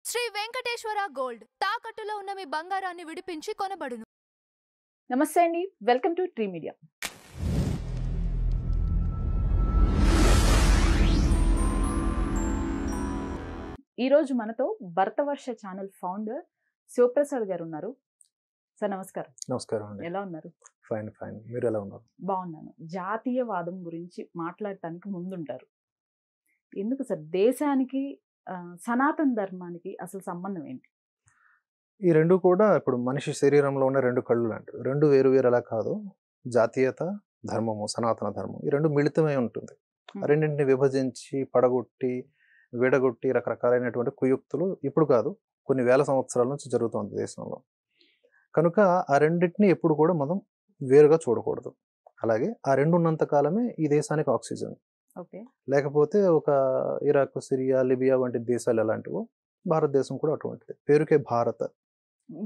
Shri Venkateswara gold తాకట్టులో ఉన్న మీ బంగారాన్ని విడిపించి కొనబడును. నమస్తే అండి, వెల్కమ్ టు ట్రీ మీడియా. ఈరోజు మనతో భరతవర్ష ఛానల్ ఫౌండర్ శివప్రసాద్ గారు ఉన్నారు. సార్ నమస్కారం. నమస్కారం అండి. ఎలా ఉన్నారు? Fine fine. మీరు ఎలా ఉన్నారు? బాగున్నాను. జాతీయవాదం గురించి మాట్లాడటానికి ముందుంటారు. ఎందుకు సార్ దేశానికి సనాతన ధర్మానికి అసలు సంబంధం ఏంటి? ఈ రెండు కూడా ఇప్పుడు మనిషి శరీరంలో ఉన్న రెండు కళ్ళు లాంటివి. రెండు వేరు వేరు అలా కాదు. జాతీయత, ధర్మము, సనాతన ధర్మం ఈ రెండు మిళితమై ఉంటుంది. రెండింటిని విభజించి పడగొట్టి విడగొట్టి రకరకాలైనటువంటి కుయుక్తులు ఇప్పుడు కాదు, కొన్ని వేల సంవత్సరాల నుంచి జరుగుతుంది దేశంలో. కనుక ఆ రెండింటిని ఎప్పుడు కూడా మనం వేరుగా చూడకూడదు. అలాగే ఆ రెండు ఉన్నంత కాలమే ఈ దేశానికి ఆక్సిజన్. ఓకే. లేకపోతే ఒక ఇరాక్, సిరియా, లిబియా వంటి దేశాలు ఎలాంటివో భారతదేశం కూడా అటువంటిది. పేరుకే భారత.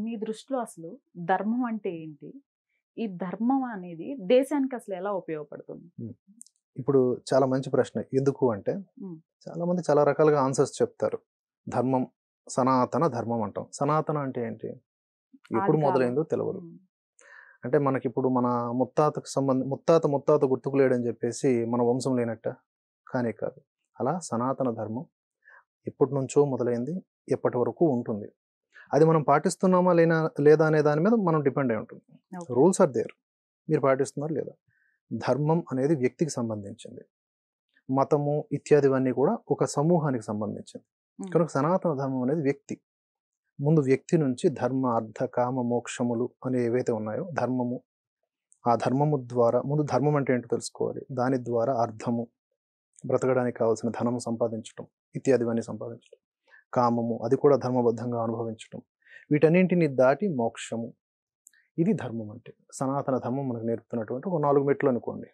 మీ దృష్టిలో అసలు ధర్మం అంటే ఏంటి? ఈ ధర్మం అనేది దేశానికి అసలు ఎలా ఉపయోగపడుతుంది? ఇప్పుడు చాలా మంచి ప్రశ్న. ఎందుకు అంటే చాలా మంది చాలా రకాలుగా ఆన్సర్స్ చెప్తారు. ధర్మం, సనాతన ధర్మం అంటాం. సనాతన అంటే ఏంటి? ఎప్పుడు మొదలైందో తెలియదు. అంటే మనకిప్పుడు మన ముత్తాతకు ముత్తాత గుర్తుకు లేడని చెప్పేసి మన వంశం లేనట్ట? కానీ కాదు. అలా సనాతన ధర్మం ఎప్పటి నుంచో మొదలైంది, ఎప్పటి వరకు ఉంటుంది. అది మనం పాటిస్తున్నామా లేదా అనే దాని మీద మనం డిపెండ్ అయి ఉంటుంది. రూల్స్ ఆర్ దేర్, మీరు పాటిస్తున్నారు లేదా. ధర్మం అనేది వ్యక్తికి సంబంధించింది. మతము ఇత్యాదివన్నీ కూడా ఒక సమూహానికి సంబంధించింది. కనుక సనాతన ధర్మం అనేది వ్యక్తి. ముందు వ్యక్తి నుంచి ధర్మ, అర్థ, కామ, మోక్షములు అనే ఏవైతే ఉన్నాయో ధర్మము, ఆ ధర్మము ద్వారా ముందు ధర్మం అంటే ఏంటో తెలుసుకోవాలి. దాని ద్వారా అర్థము, బ్రతకడానికి కావాల్సిన ధనము సంపాదించడం ఇత్యాదివన్నీ సంపాదించడం. కామము, అది కూడా ధర్మబద్ధంగా అనుభవించడం. వీటన్నింటిని దాటి మోక్షము. ఇది ధర్మం అంటే. సనాతన ధర్మం మనకు నేర్పుతున్నటువంటి ఒక 4 మెట్లు అనుకోండి.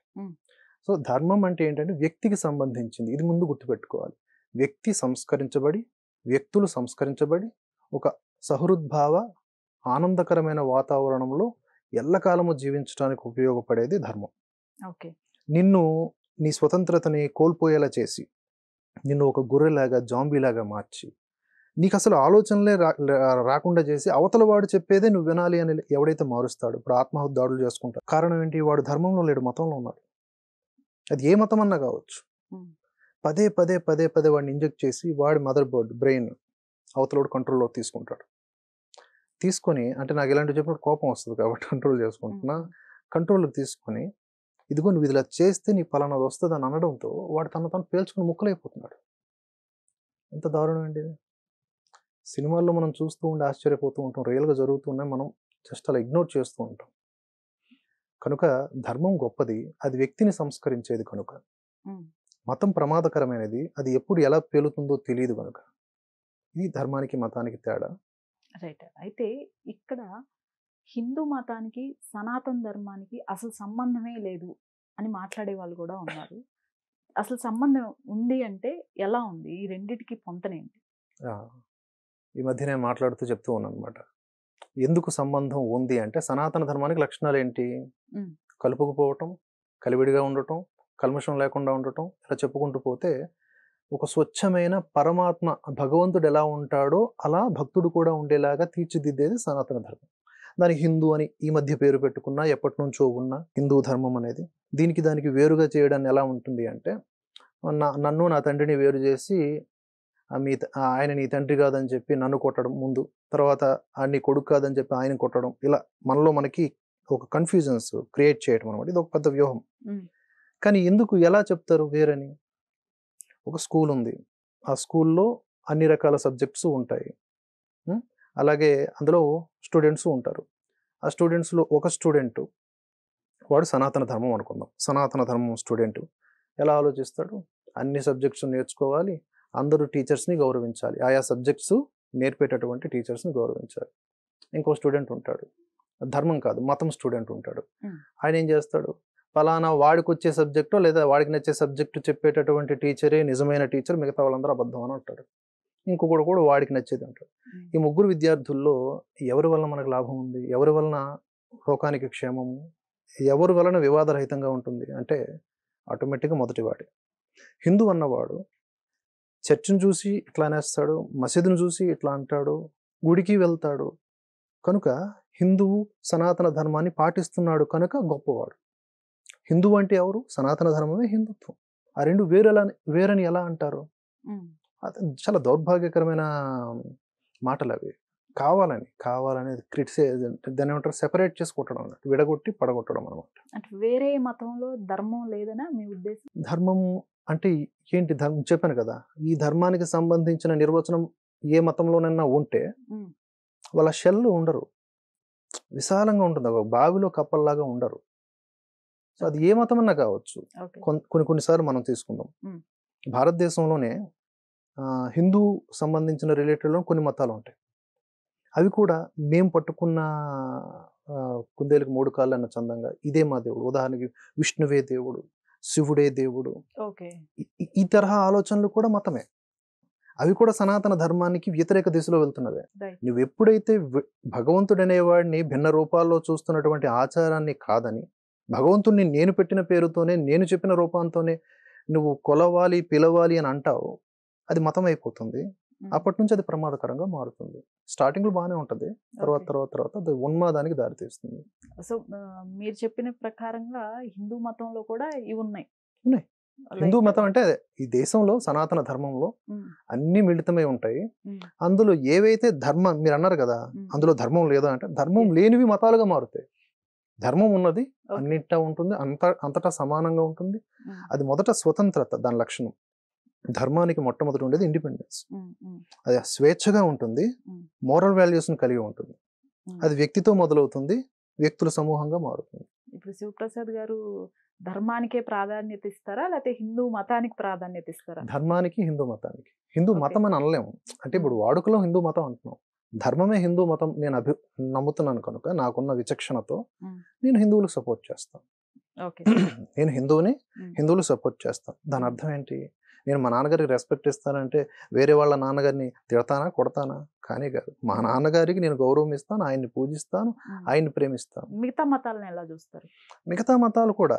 సో ధర్మం అంటే ఏంటంటే వ్యక్తికి సంబంధించింది. ఇది ముందు గుర్తుపెట్టుకోవాలి. వ్యక్తి సంస్కరించబడి, వ్యక్తులు సంస్కరించబడి ఒక సహృద్భావ ఆనందకరమైన వాతావరణంలో ఎల్లకాలము జీవించడానికి ఉపయోగపడేది ధర్మం. ఓకే. నిన్ను నీ స్వతంత్రతని కోల్పోయేలా చేసి, నిన్ను ఒక గొర్రెలాగా, జాంబీలాగా మార్చి, నీకు అసలు ఆలోచనలే రాకుండా చేసి అవతల వాడు చెప్పేదే నువ్వు వినాలి అని ఎవడైతే మారుస్తాడు. ఇప్పుడు ఆత్మహత్య దాడులు చేసుకుంటాడు. కారణం ఏంటి? వాడు ధర్మంలో లేడు, మతంలో ఉన్నాడు. అది ఏ మతం అన్నా కావచ్చు. పదే పదే పదే పదే వాడిని ఇంజెక్ట్ చేసి వాడి మదర్ బోర్డ్, బ్రెయిన్ అవతలోడు కంట్రోల్లో తీసుకుంటాడు. తీసుకొని, అంటే నాకు ఇలాంటి చెప్పినప్పుడు కోపం వస్తుంది కాబట్టి కంట్రోల్ చేసుకుంటున్నా. కంట్రోల్కి తీసుకొని, ఇదిగో నువ్వు ఇలా చేస్తే నీ పలానాది వస్తుంది అని అనడంతో వాడు తను పేల్చుకుని ముక్కలైపోతున్నాడు. ఎంత దారుణం అండి ఇది. సినిమాల్లో మనం చూస్తూ ఉండి ఆశ్చర్యపోతూ ఉంటాం. రియల్గా జరుగుతున్నాయి, మనం జస్ట్ అలా ఇగ్నోర్ చేస్తూ ఉంటాం. కనుక ధర్మం గొప్పది, అది వ్యక్తిని సంస్కరించేది. కనుక మతం ప్రమాదకరమైనది, అది ఎప్పుడు ఎలా పేలుతుందో తెలియదు. కనుక ఇది ధర్మానికి మతానికి తేడా. రైట్. అయితే ఇక్కడ హిందూ మతానికి సనాతన ధర్మానికి అసలు సంబంధమే లేదు అని మాట్లాడే వాళ్ళు కూడా ఉన్నారు. అసలు సంబంధం ఉంది అంటే ఎలా ఉంది? ఈ రెండిటికి పొంతనేంటి? ఈ మధ్య నేను మాట్లాడుతూ చెప్తూ ఉన్నాను అనమాట. ఎందుకు సంబంధం ఉంది అంటే, సనాతన ధర్మానికి లక్షణాలు ఏంటి? కలుపుకుపోవటం, కలివిడిగా ఉండటం, కల్మషం లేకుండా ఉండటం, ఇలా చెప్పుకుంటూ పోతే ఒక స్వచ్ఛమైన పరమాత్మ, భగవంతుడు ఎలా ఉంటాడో అలా భక్తుడు కూడా ఉండేలాగా తీర్చిదిద్దేది సనాతన ధర్మం. దానికి హిందూ అని ఈ మధ్య పేరు పెట్టుకున్నా, ఎప్పటి నుంచో ఉన్న హిందూ ధర్మం అనేది దానికి వేరుగా చేయడాన్ని ఎలా ఉంటుంది అంటే, నన్ను నా తండ్రిని వేరు చేసి ఆయన నీ తండ్రి కాదని చెప్పి నన్ను కొట్టడం ముందు, తర్వాత నీ కొడుకు కాదని చెప్పి ఆయన కొట్టడం, ఇలా మనలో మనకి ఒక కన్ఫ్యూజన్స్ క్రియేట్ చేయడం అనమాట. ఇది ఒక పెద్ద వ్యూహం. కానీ ఎందుకు ఎలా చెప్తారు వేరని? ఒక స్కూల్ ఉంది, ఆ స్కూల్లో అన్ని రకాల సబ్జెక్ట్స్ ఉంటాయి. అలాగే అందులో స్టూడెంట్స్ ఉంటారు. ఆ స్టూడెంట్స్లో ఒక స్టూడెంట్ వాడు సనాతన ధర్మం అనుకుందాం. సనాతన ధర్మం స్టూడెంట్ ఎలా ఆలోచిస్తాడు? అన్ని సబ్జెక్ట్స్ నేర్చుకోవాలి, అందరూ టీచర్స్ని గౌరవించాలి, ఆయా సబ్జెక్ట్స్ నేర్పేటటువంటి టీచర్స్ని గౌరవించాలి. ఇంకో స్టూడెంట్ ఉంటాడు, ధర్మం కాదు మతం స్టూడెంట్ ఉంటాడు. ఆయన ఏం చేస్తాడు? ఫలానా వాడికి వచ్చే సబ్జెక్టు లేదా వాడికి నచ్చే సబ్జెక్టు చెప్పేటటువంటి టీచరే నిజమైన టీచర్, మిగతా వాళ్ళందరూ అబద్ధం అని అంటాడు. ఇంకొకడు కూడా వాడికి నచ్చేది అంటాడు. ఈ ముగ్గురు విద్యార్థుల్లో ఎవరి వలన మనకు లాభం ఉంది? ఎవరి వలన లోకానికి క్షేమము? ఎవరి వలన వివాదరహితంగా ఉంటుంది అంటే ఆటోమేటిక్గా మొదటివాడే. హిందూ అన్నవాడు చర్చిని చూసి ఇట్లా అనేస్తాడు, మసీదును చూసి ఇట్లా అంటాడు, గుడికి వెళ్తాడు. కనుక హిందువు సనాతన ధర్మాన్ని పాటిస్తున్నాడు కనుక గొప్పవాడు. హిందువు అంటే ఎవరు? సనాతన ధర్మమే హిందుత్వం. ఆ రెండు వేరని ఎలా అంటారు? అది చాలా దౌర్భాగ్యకరమైన మాటలు అవి. కావాలని క్రిటిసైజ్, దాన్ని ఏమంటారు, సెపరేట్ చేసి కొట్టడం అన్నట్టు, విడగొట్టి పడగొట్టడం అనమాట. అంటే వేరే మతంలో ధర్మం లేదనా మీ ఉద్దేశం? ధర్మం అంటే ఏంటి? ధర్మం చెప్పాను కదా, ఈ ధర్మానికి సంబంధించిన నిర్వచనం ఏ మతంలోనైనా ఉంటే వాళ్ళ షెల్ ఉండరు, విశాలంగా ఉంటుంది, ఒక బావిలో కప్పల్లాగా ఉండరు. సో అది ఏ మతం అన్నా కావచ్చు. కొన్నిసార్లు మనం తీసుకుందాం, భారతదేశంలోనే హిందూ సంబంధించిన రిలేటెడ్లో కొన్ని మతాలు ఉంటాయి. అవి కూడా మేము పట్టుకున్న కుందేలకు 3 కాళ్ళు అన్న చందంగా ఇదే మా దేవుడు, ఉదాహరణకి విష్ణువే దేవుడు, శివుడే దేవుడు, ఈ తరహా ఆలోచనలు కూడా మతమే. అవి కూడా సనాతన ధర్మానికి వ్యతిరేక దిశలో వెళ్తున్నవే. నువ్వు ఎప్పుడైతే భగవంతుడు అనేవాడిని భిన్న రూపాల్లో చూస్తున్నటువంటి ఆచారాన్ని కాదని, భగవంతుడిని నేను పెట్టిన పేరుతోనే, నేను చెప్పిన రూపంతోనే నువ్వు కొలవాలి, పిలవాలి అని అంటావు, అది మతం అయిపోతుంది. అప్పటి నుంచి అది ప్రమాదకరంగా మారుతుంది. స్టార్టింగ్ లో బాగానే ఉంటది, తర్వాత అది ఉన్మాదానికి దారితీస్తుంది. సో మీరు చెప్పిన ప్రకారంగా హిందూ మతంలో కూడా ఇవి ఉన్నాయి. హిందూ మతం అంటే ఈ దేశంలో సనాతన ధర్మంలో అన్ని మిళితమై ఉంటాయి. అందులో ఏవైతే ధర్మం మీరు అన్నారు కదా, అందులో ధర్మం లేదా అంటే, ధర్మం లేనివి మతాలుగా మారుతాయి. ధర్మం ఉన్నది అన్నింటా ఉంటుంది, అంతటా సమానంగా ఉంటుంది. అది మొదట స్వతంత్రత దాని లక్షణం. ధర్మానికి మొట్టమొదటి ఉండేది ఇండిపెండెన్స్. అది స్వేచ్ఛగా ఉంటుంది, మోరల్ వాల్యూస్ని కలిగి ఉంటుంది. అది వ్యక్తితో మొదలవుతుంది, వ్యక్తుల సమూహంగా మారుతుంది. ఇప్పుడు శివప్రసాద్ గారు ధర్మానికే ప్రాధాన్యత ఇస్తారా, లేకపోతే హిందూ మతానికి ప్రాధాన్యత ఇస్తారా? ధర్మానికి, హిందూ మతానికి. హిందూ మతం అని అనలేము, అంటే ఇప్పుడు వాడుకలో హిందూ మతం అంటున్నాం, ధర్మమే హిందూ మతం నేను నమ్ముతున్నాను కనుక నాకున్న విచక్షణతో నేను హిందువులకు సపోర్ట్ చేస్తాను. నేను హిందువులు సపోర్ట్ చేస్తాను. దాని అర్థం ఏంటి? నేను మా నాన్నగారికి రెస్పెక్ట్ ఇస్తానంటే వేరే వాళ్ళ నాన్నగారిని తిడతానా, కొడతానా? కానీ కాదు, మా నాన్నగారికి నేను గౌరవం ఇస్తాను, ఆయన్ని పూజిస్తాను, ఆయన్ని ప్రేమిస్తాను. మిగతా మతాలను ఎలా చూస్తారు? మిగతా మతాలు కూడా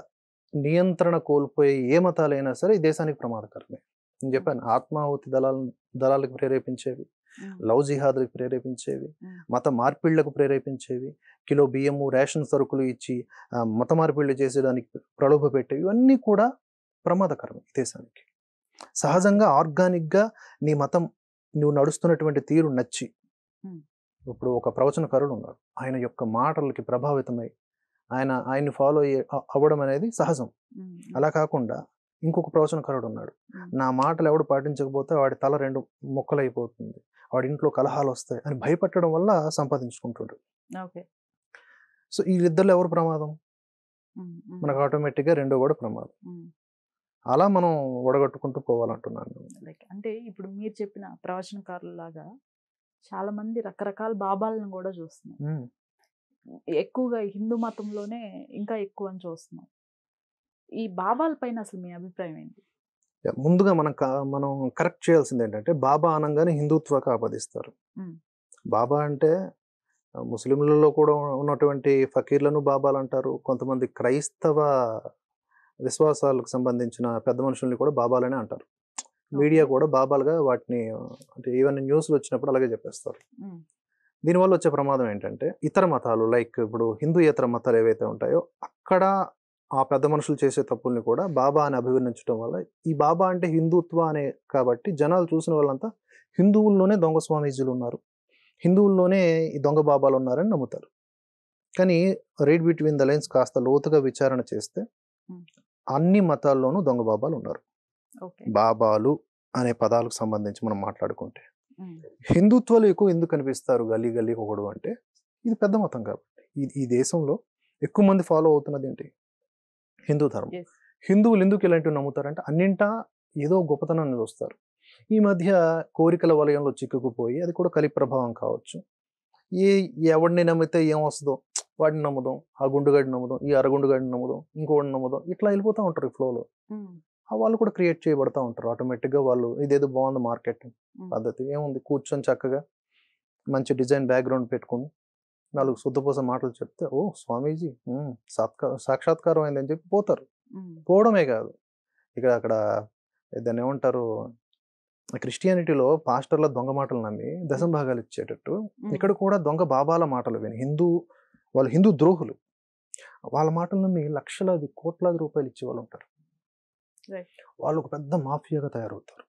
నియంత్రణ కోల్పోయే ఏ మతాలైనా సరే ఈ దేశానికి ప్రమాదకరమే. నేను చెప్పాను, ఆత్మాహుతి దళాలకు ప్రేరేపించేవి, లవ్ జిహాద్లకు ప్రేరేపించేవి, మత మార్పిళ్లకు ప్రేరేపించేవి, కిలో బియ్యము, రేషన్ సరుకులు ఇచ్చి మత మార్పిళ్లు చేసేదానికి ప్రలోభ పెట్టేవి, ఇవన్నీ కూడా ప్రమాదకరం ఈ దేశానికి. సహజంగా ఆర్గానిక్గా నీ మతం, నువ్వు నడుస్తున్నటువంటి తీరు నచ్చి, ఇప్పుడు ఒక ప్రవచనకారుడు ఉన్నాడు, ఆయన యొక్క మాటలకి ప్రభావితమై ఆయన్ని ఫాలో అవ్వడం అనేది సహజం. అలా కాకుండా ఇంకొక ప్రవచనకారుడు ఉన్నాడు, నా మాటలు ఎవడు పాటించకపోతే వాడి తల 2 ముక్కలైపోతుంది, వాడి ఇంట్లో కలహాలు వస్తాయి అని భయపెట్టడం వల్ల సంపాదించుకుంటాడు. సో వీళ్ళిద్దరిలో ఎవరు ప్రమాదం? మనకు ఆటోమేటిక్గా రెండో కూడా ప్రమాదం. అలా మనం ఒడగట్టుకుంటూ పోవాలంటున్నాను. అంటే ఇప్పుడు మీరు చెప్పిన ప్రవచనకారులాగా చాలా మంది రకరకాల బాబాలను కూడా చూస్తున్నాం. ఎక్కువగా హిందూ మతంలోనే ఇంకా ఎక్కువ అని చూస్తున్నాం. ఈ బాబాల పైన అసలు మీ అభిప్రాయం ఏంటి? ముందుగా మనం కరెక్ట్ చేయాల్సింది ఏంటంటే, బాబా అనగానే హిందుత్వకు ఆపాదిస్తారు. బాబా అంటే ముస్లింలలో కూడా ఉన్నటువంటి ఫకీర్లను బాబాలు అంటారు. కొంతమంది క్రైస్తవ విశ్వాసాలకు సంబంధించిన పెద్ద మనుషుల్ని కూడా బాబాలనే అంటారు. మీడియా కూడా బాబాలుగా వాటిని, అంటే ఏమైనా న్యూస్లు వచ్చినప్పుడు అలాగే చెప్పేస్తారు. దీనివల్ల వచ్చే ప్రమాదం ఏంటంటే, ఇతర మతాలు లైక్ ఇప్పుడు హిందూయేతర మతాలు ఏవైతే ఉంటాయో అక్కడ ఆ పెద్ద మనుషులు చేసే తప్పుల్ని కూడా బాబా అని అభివర్ణించడం వల్ల, ఈ బాబా అంటే హిందుత్వ అనే కాబట్టి జనాలు చూసిన వాళ్ళంతా హిందువుల్లోనే దొంగ స్వామీజీలు ఉన్నారు, హిందువుల్లోనే ఈ దొంగ బాబాలు ఉన్నారని నమ్ముతారు. కానీ రీడ్ బిట్వీన్ ద లైన్స్ కాస్త లోతుగా విచారణ చేస్తే అన్ని మతాల్లోనూ దొంగ బాబాలు ఉన్నారు. బాబాలు అనే పదాలకు సంబంధించి మనం మాట్లాడుకుంటే హిందుత్వాలు ఎక్కువ ఎందుకు కనిపిస్తారు గల్లీ గల్లీకి ఒకడు అంటే, ఇది పెద్ద మతం కాబట్టి. ఈ దేశంలో ఎక్కువ మంది ఫాలో అవుతున్నది ఏంటి? హిందూ ధర్మం. హిందువులు ఎందుకు ఇలాంటివి నమ్ముతారంటే, అన్నింటా ఏదో గొప్పతనాన్ని చూస్తారు. ఈ మధ్య కోరికల వలయంలో చిక్కుకుపోయి, అది కూడా కలి ప్రభావం కావచ్చు, ఎవడిని నమ్మితే ఏం వస్తుందో వాడిని నమ్ముదాం, ఆ గుండుగాడిని నమ్ముదాం, ఈ అరగుండుగాడిని నమ్ముదాం, ఇంకోడిని నమ్ముదాం, ఇట్లా వెళ్ళిపోతూ ఉంటారు ఈ ఫ్లోలో. వాళ్ళు కూడా క్రియేట్ చేయబడతా ఉంటారు ఆటోమేటిక్గా. వాళ్ళు ఇదేదో బాగుంది మార్కెట్ పద్ధతి, ఏముంది కూర్చొని చక్కగా మంచి డిజైన్ బ్యాక్గ్రౌండ్ పెట్టుకుని 4 శుద్ధపూస మాటలు చెప్తే, ఓ స్వామీజీ సాక్షాత్కారం అయిందని చెప్పి పోతారు. పోవడమే కాదు, అక్కడ దాన్ని ఏమంటారు, క్రిస్టియానిటీలో పాస్టర్ల దొంగ మాటలు నమ్మి దశం భాగాలు ఇచ్చేటట్టు ఇక్కడ కూడా దొంగ బాబాల మాటలు విని వాళ్ళు హిందూ ద్రోహులు వాళ్ళ మాటలు నమ్మి లక్షలాది కోట్లాది రూపాయలు ఇచ్చే వాళ్ళు ఉంటారు. వాళ్ళు ఒక పెద్ద మాఫియాగా తయారవుతారు.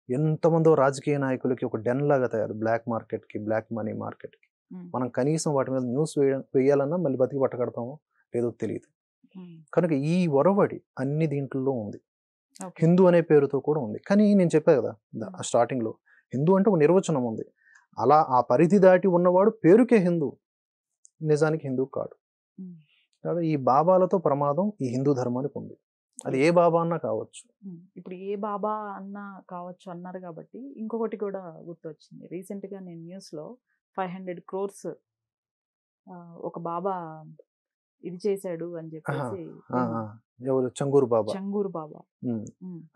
ఎంతమందో రాజకీయ నాయకులకి ఒక డెన్ లాగా తయారు, బ్లాక్ మార్కెట్కి, బ్లాక్ మనీ మార్కెట్కి. మనం కనీసం వాటి మీద న్యూస్ వేయాలన్నా మళ్ళీ బతికి పట్టగడతామో లేదో తెలియదు. కనుక ఈ ఒరవడి అన్ని దీంట్లో ఉంది. హిందూ అనే పేరుతో కూడా ఉంది. కానీ నేను చెప్పా కదా స్టార్టింగ్లో, హిందూ అంటే ఒక నిర్వచనం ఉంది. అలా ఆ పరిధి దాటి ఉన్నవాడు పేరుకే హిందూ, నిజానికి హిందూ కాడు. కాబట్టి ఈ బాబాలతో ప్రమాదం ఈ హిందూ ధర్మానికి ఉంది. అది ఏ బాబా అన్నా కావచ్చు. ఇప్పుడు ఏ బాబా అన్నా కావచ్చు అన్నారు కాబట్టి ఇంకొకటి కూడా గుర్తొచ్చింది. రీసెంట్గా నేను న్యూస్లో 500 crores ఒక బాబా ఇది చేశాడు అని చెప్పేసి. ఎవరు? చంగూరు బాబా.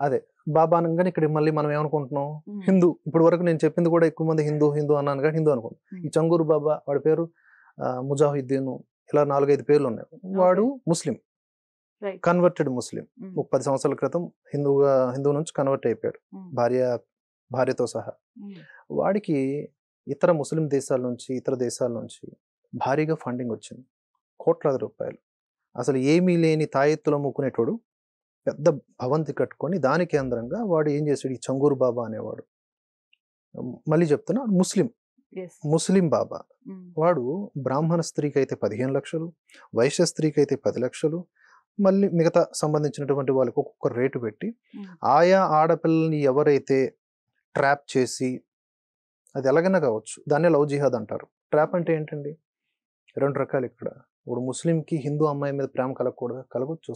అదే బాబా అనగానే ఇక్కడ మళ్ళీ మనం ఏమనుకుంటున్నాం, హిందూ. ఇప్పుడు వరకు నేను చెప్పింది కూడా ఎక్కువ మంది హిందూ అన్నాను కానీ హిందూ అనుకుంటున్నాం. ఈ చంగూరు బాబా వాడి పేరు ముజాహిద్దీన్, ఇలా 4-5 పేర్లు ఉన్నాయి. వాడు ముస్లిం, కన్వర్టెడ్ ముస్లిం. 10 సంవత్సరాల క్రితం హిందూ నుంచి కన్వర్ట్ అయిపోయాడు, భార్యతో సహా. వాడికి ఇతర ముస్లిం దేశాల నుంచి, ఇతర దేశాల నుంచి భారీగా ఫండింగ్ వచ్చింది, కోట్లాది రూపాయలు. అసలు ఏమీ లేని తాయెత్తులో ముక్కునేటోడు పెద్ద భవంతి కట్టుకొని దాని కేంద్రంగా వాడు ఏం చేశాడు, ఈ చంగూరు బాబా అనేవాడు. మళ్ళీ చెప్తున్నా, ముస్లిం బాబా. వాడు బ్రాహ్మణ స్త్రీకి అయితే 15 లక్షలు, వైశ్య స్త్రీకి అయితే 10 లక్షలు, మళ్ళీ మిగతా సంబంధించినటువంటి వాళ్ళకి ఒక్కొక్క రేటు పెట్టి ఆయా ఆడపిల్లల్ని ఎవరైతే ట్రాప్ చేసి, అది ఎలాగైనా కావచ్చు, దాన్నే లవ్ జిహాద్ అంటారు. ట్రాప్ అంటే ఏంటండి? 2 రకాలు ఇక్కడ. ఇప్పుడు ముస్లింకి హిందూ అమ్మాయి మీద ప్రేమ కలగకూడదు, కలగొచ్చు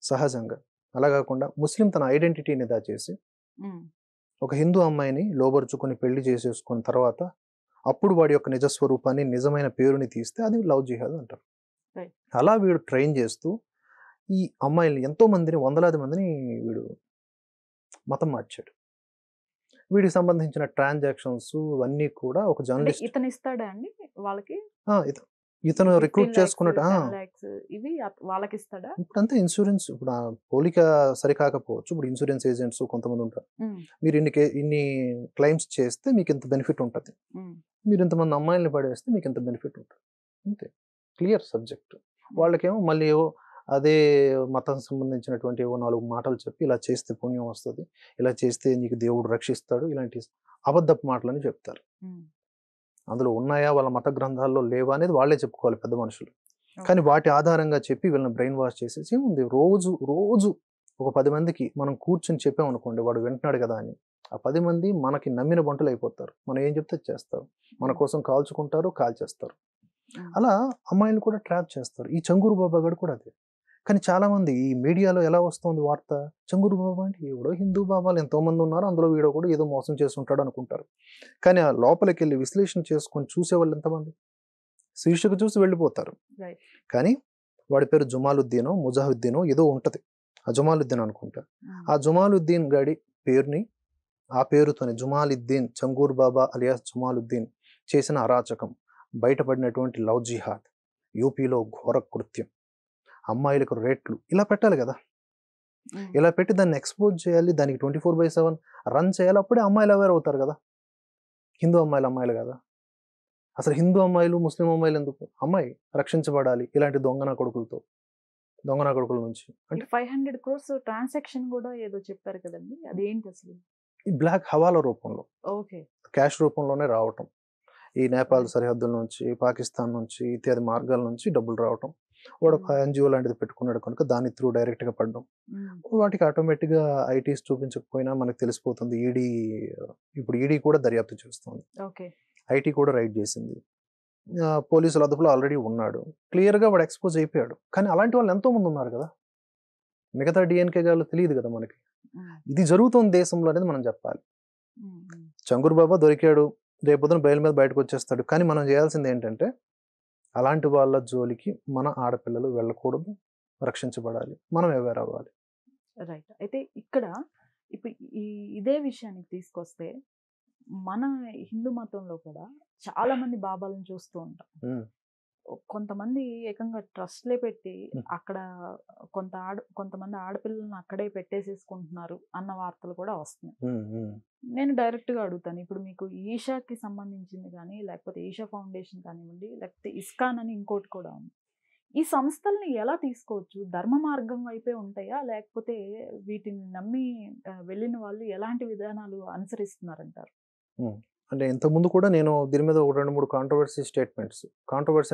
సహజంగా. అలా కాకుండా ముస్లిం తన ఐడెంటిటీని దాచేసి ఒక హిందూ అమ్మాయిని లోబరుచుకొని పెళ్లి చేసేసుకున్న తర్వాత అప్పుడు వాడి యొక్క నిజస్వరూపాన్ని, నిజమైన పేరుని తీస్తే అది లవ్ జిహాద్ అంటారు. అలా వీడు ట్రైన్ చేస్తూ ఈ అమ్మాయిల్ని, ఎంతో మందిని, వందలాది మందిని వీడు మతం మార్చాడు. వీడికి సంబంధించిన ట్రాన్సాక్షన్స్ ఇవన్నీ కూడా ఒక జర్నలిస్ట్ ఇతను ఇస్తాడా అండి వాళ్ళకి? ఇతను రిక్రూట్ చేసుకున్నట్టు ఇవి వాళ్ళకి ఇస్తాడా? ఇప్పుడంతా ఇన్సూరెన్స్, ఇప్పుడు ఆ పోలిక సరికాకపోవచ్చు, ఇప్పుడు ఇన్సూరెన్స్ ఏజెంట్స్ కొంతమంది ఉంటారు. మీరు ఇన్ని క్లెయిమ్స్ చేస్తే మీకు ఇంత బెనిఫిట్ ఉంటుంది, మీరు ఇంతమంది అమ్మాయిల్ని పడేస్తే మీకు ఇంత బెనిఫిట్ ఉంటుంది, అంతే. Clear subject. వాళ్ళకేమో మళ్ళీ అదే మతం సంబంధించినటువంటి 4 మాటలు చెప్పి ఇలా చేస్తే పుణ్యం వస్తుంది, ఇలా చేస్తే నీకు దేవుడు రక్షిస్తాడు, ఇలాంటి అబద్ధపు మాటలని చెప్తారు. అందులో ఉన్నాయా వాళ్ళ మత గ్రంథాల్లో లేవా అనేది వాళ్ళే చెప్పుకోవాలి, పెద్ద మనుషులు. కానీ వాటి ఆధారంగా చెప్పి వీళ్ళని బ్రెయిన్ వాష్ చేసేసి ఉంది. రోజు ఒక 10 మందికి మనం కూర్చొని చెప్పామనుకోండి, వాడు వింటున్నాడు కదా అని, ఆ 10 మంది మనకి నమ్మిన బంటులు అయిపోతారు. మనం ఏం చెప్తే చేస్తారు, మన కోసం కాల్చుకుంటారు, కాల్చేస్తారు. అలా అమ్మాయిలు కూడా ట్రాప్ చేస్తారు. ఈ చంగూరు బాబా గారు కూడా అదే. కానీ చాలా మంది ఈ మీడియాలో ఎలా వస్తుంది వార్త, చంగూరు బాబా అంటే ఎవడో హిందూ బాబాలు ఎంతోమంది ఉన్నారు, అందులో వీడో కూడా ఏదో మోసం చేస్తుంటాడు అనుకుంటారు. కానీ ఆ లోపలికి వెళ్ళి విశ్లేషణ చేసుకొని చూసేవాళ్ళు ఎంతమంది? శీర్షిక చూసి వెళ్ళిపోతారు. కానీ వాడి పేరు జుమాలుద్దీనో ముజాహిద్దీనో ఏదో ఉంటుంది, ఆ జుమాలుద్దీన్ అనుకుంటా. ఆ జుమాలుద్దీన్ గాడి పేరుని, ఆ పేరుతోనే జుమాలుద్దీన్, చంగూర్ బాబా అలియాస్ జుమాలుద్దీన్ చేసిన అరాచకం, బయటపడినటువంటి లవ్ జిహాద్, యూపీలో ఘోర కృత్యం, అమ్మాయిలకు రేట్లు, ఇలా పెట్టాలి కదా. ఇలా పెట్టి దాన్ని ఎక్స్పోజ్ చేయాలి, దానికి 24/7 రన్ చేయాలి. అప్పుడే అమ్మాయిలు అవేర్ అవుతారు కదా. హిందూ అమ్మాయిలు కదా. అసలు హిందూ అమ్మాయిలు, ముస్లిం అమ్మాయిలు ఎందుకు? అమ్మాయి రక్షించబడాలి ఇలాంటి దొంగన కొడుకుల నుంచి. అంటే 500 crores ట్రాన్సాక్షన్ కూడా ఏదో చెప్పారు కదండి, అదేంటి అసలు? ఈ బ్లాక్ హవాలా రూపంలో, క్యాష్ రూపంలోనే రావటం, ఈ నేపాల్ సరిహద్దుల నుంచి, పాకిస్తాన్ నుంచి, ఇత్యాది మార్గాల నుంచి డబ్బులు రావటం. వాడు ఒక ఎన్జిఓ లాంటిది పెట్టుకున్నాడు కనుక దాని త్రూ డైరెక్ట్గా పడడం. వాటికి ఆటోమేటిక్గా ఐటీస్ చూపించకపోయినా మనకు తెలిసిపోతుంది. ఇప్పుడు ఈడీ కూడా దర్యాప్తు చేస్తుంది, ఐటీ కూడా రైడ్ చేసింది, పోలీసుల అదుపులో ఆల్రెడీ ఉన్నాడు. క్లియర్గా వాడు ఎక్స్పోజ్ అయిపోయాడు. కానీ అలాంటి వాళ్ళు ఎంతో మంది ఉన్నారు కదా, మిగతా డిఎన్కే గాళ్ళు తెలియదు కదా మనకి. ఇది జరుగుతుంది దేశంలో అనేది మనం చెప్పాలి. చంగూర్ బాబా దొరికాడు, రేపొద్దున బయలు మీద బయటకు వచ్చేస్తాడు. కానీ మనం చేయాల్సింది ఏంటంటే, అలాంటి వాళ్ళ జోలికి మన ఆడపిల్లలు వెళ్ళకూడదు, రక్షించబడాలి, మనం అవేర్ అవ్వాలి. రైట్. అయితే ఇక్కడ ఇప్పుడు ఇదే విషయానికి తీసుకొస్తే, మన హిందూ మతంలో కూడా చాలా మంది బాబాలను చూస్తూ ఉంటాం. కొంతమంది ఏకంగా ట్రస్ట్‌లే పెట్టి హ్మ్. అక్కడ కొంతమంది ఆడపిల్లల్ని అక్కడే పెట్టేసేసుకుంటున్నారు అన్న వార్తలు కూడా వస్తున్నాయి. హ్మ్. హ్మ్. నేను డైరెక్ట్‌గా అడుగుతాను. ఇప్పుడు మీకు ఈషాకి సంబంధించింది గానీ, లేకపోతే ఈషా ఫౌండేషన్ కానివ్వండి, లేకపోతే ఇస్కాన్ అని ఇంకోటి కూడా ఉంది. ఈ సంస్థల్ని ఎలా తీసుకోవచ్చు? ధర్మ మార్గం వైపే ఉంటాయా? లేకపోతే వీటిని నమ్మి వెళ్ళిన వాళ్ళు ఎలాంటి విధానాలు అనుసరిస్తున్నారంటారు? హ్మ్. అంటే ఇంతకుముందు కూడా నేను దీని మీద ఒక 2, 3 కాంట్రోవర్సీ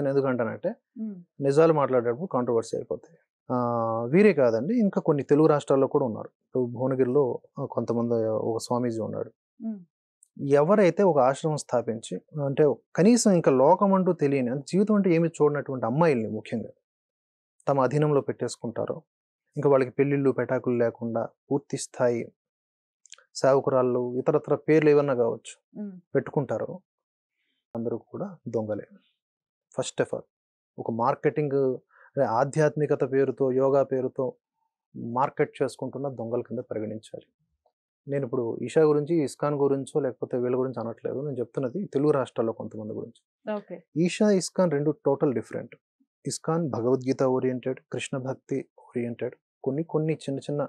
అని ఎందుకంటానంటే, హ్మ్. నిజాలు మాట్లాడేటప్పుడు కాంట్రోవర్సీ అయిపోతాయి. వీరే కాదండి, ఇంకా కొన్ని తెలుగు రాష్ట్రాల్లో కూడా ఉన్నారు. ఇప్పుడు భువనగిరిలో కొంతమంది ఒక స్వామీజీ ఉన్నాడు. హ్మ్. ఎవరైతే ఒక ఆశ్రమం స్థాపించి, అంటే కనీసం ఇంకా లోకం అంటూ తెలియని, అంటే జీవితం అంటే ఏమి చూడనటువంటి అమ్మాయిల్ని ముఖ్యంగా తమ అధీనంలో పెట్టేసుకుంటారో, ఇంకా వాళ్ళకి పెళ్ళిళ్ళు, పెటాకులు లేకుండా పూర్తి స్థాయి సేవకురాళ్ళు, ఇతరత్ర పేర్లు ఏవన్నా కావచ్చు, హ్మ్. పెట్టుకుంటారో అందరూ కూడా దొంగలే. ఫస్ట్ ఆఫ్ ఆల్ ఒక మార్కెటింగ్, ఆధ్యాత్మికత పేరుతో, యోగా పేరుతో మార్కెట్ చేసుకుంటున్న దొంగల కింద పరిగణించాలి. నేను ఇప్పుడు ఈషా గురించి, ఇస్కాన్ గురించో లేకపోతే వీళ్ళ గురించి అనట్లేదు. నేను చెప్తున్నది తెలుగు రాష్ట్రాల్లో కొంతమంది గురించి. Okay. Isha, ISKCON 2 total different. ISKCON Bhagavad Gita oriented, Krishna భక్తి ఓరియెంటెడ్. కొన్ని కొన్ని చిన్న చిన్న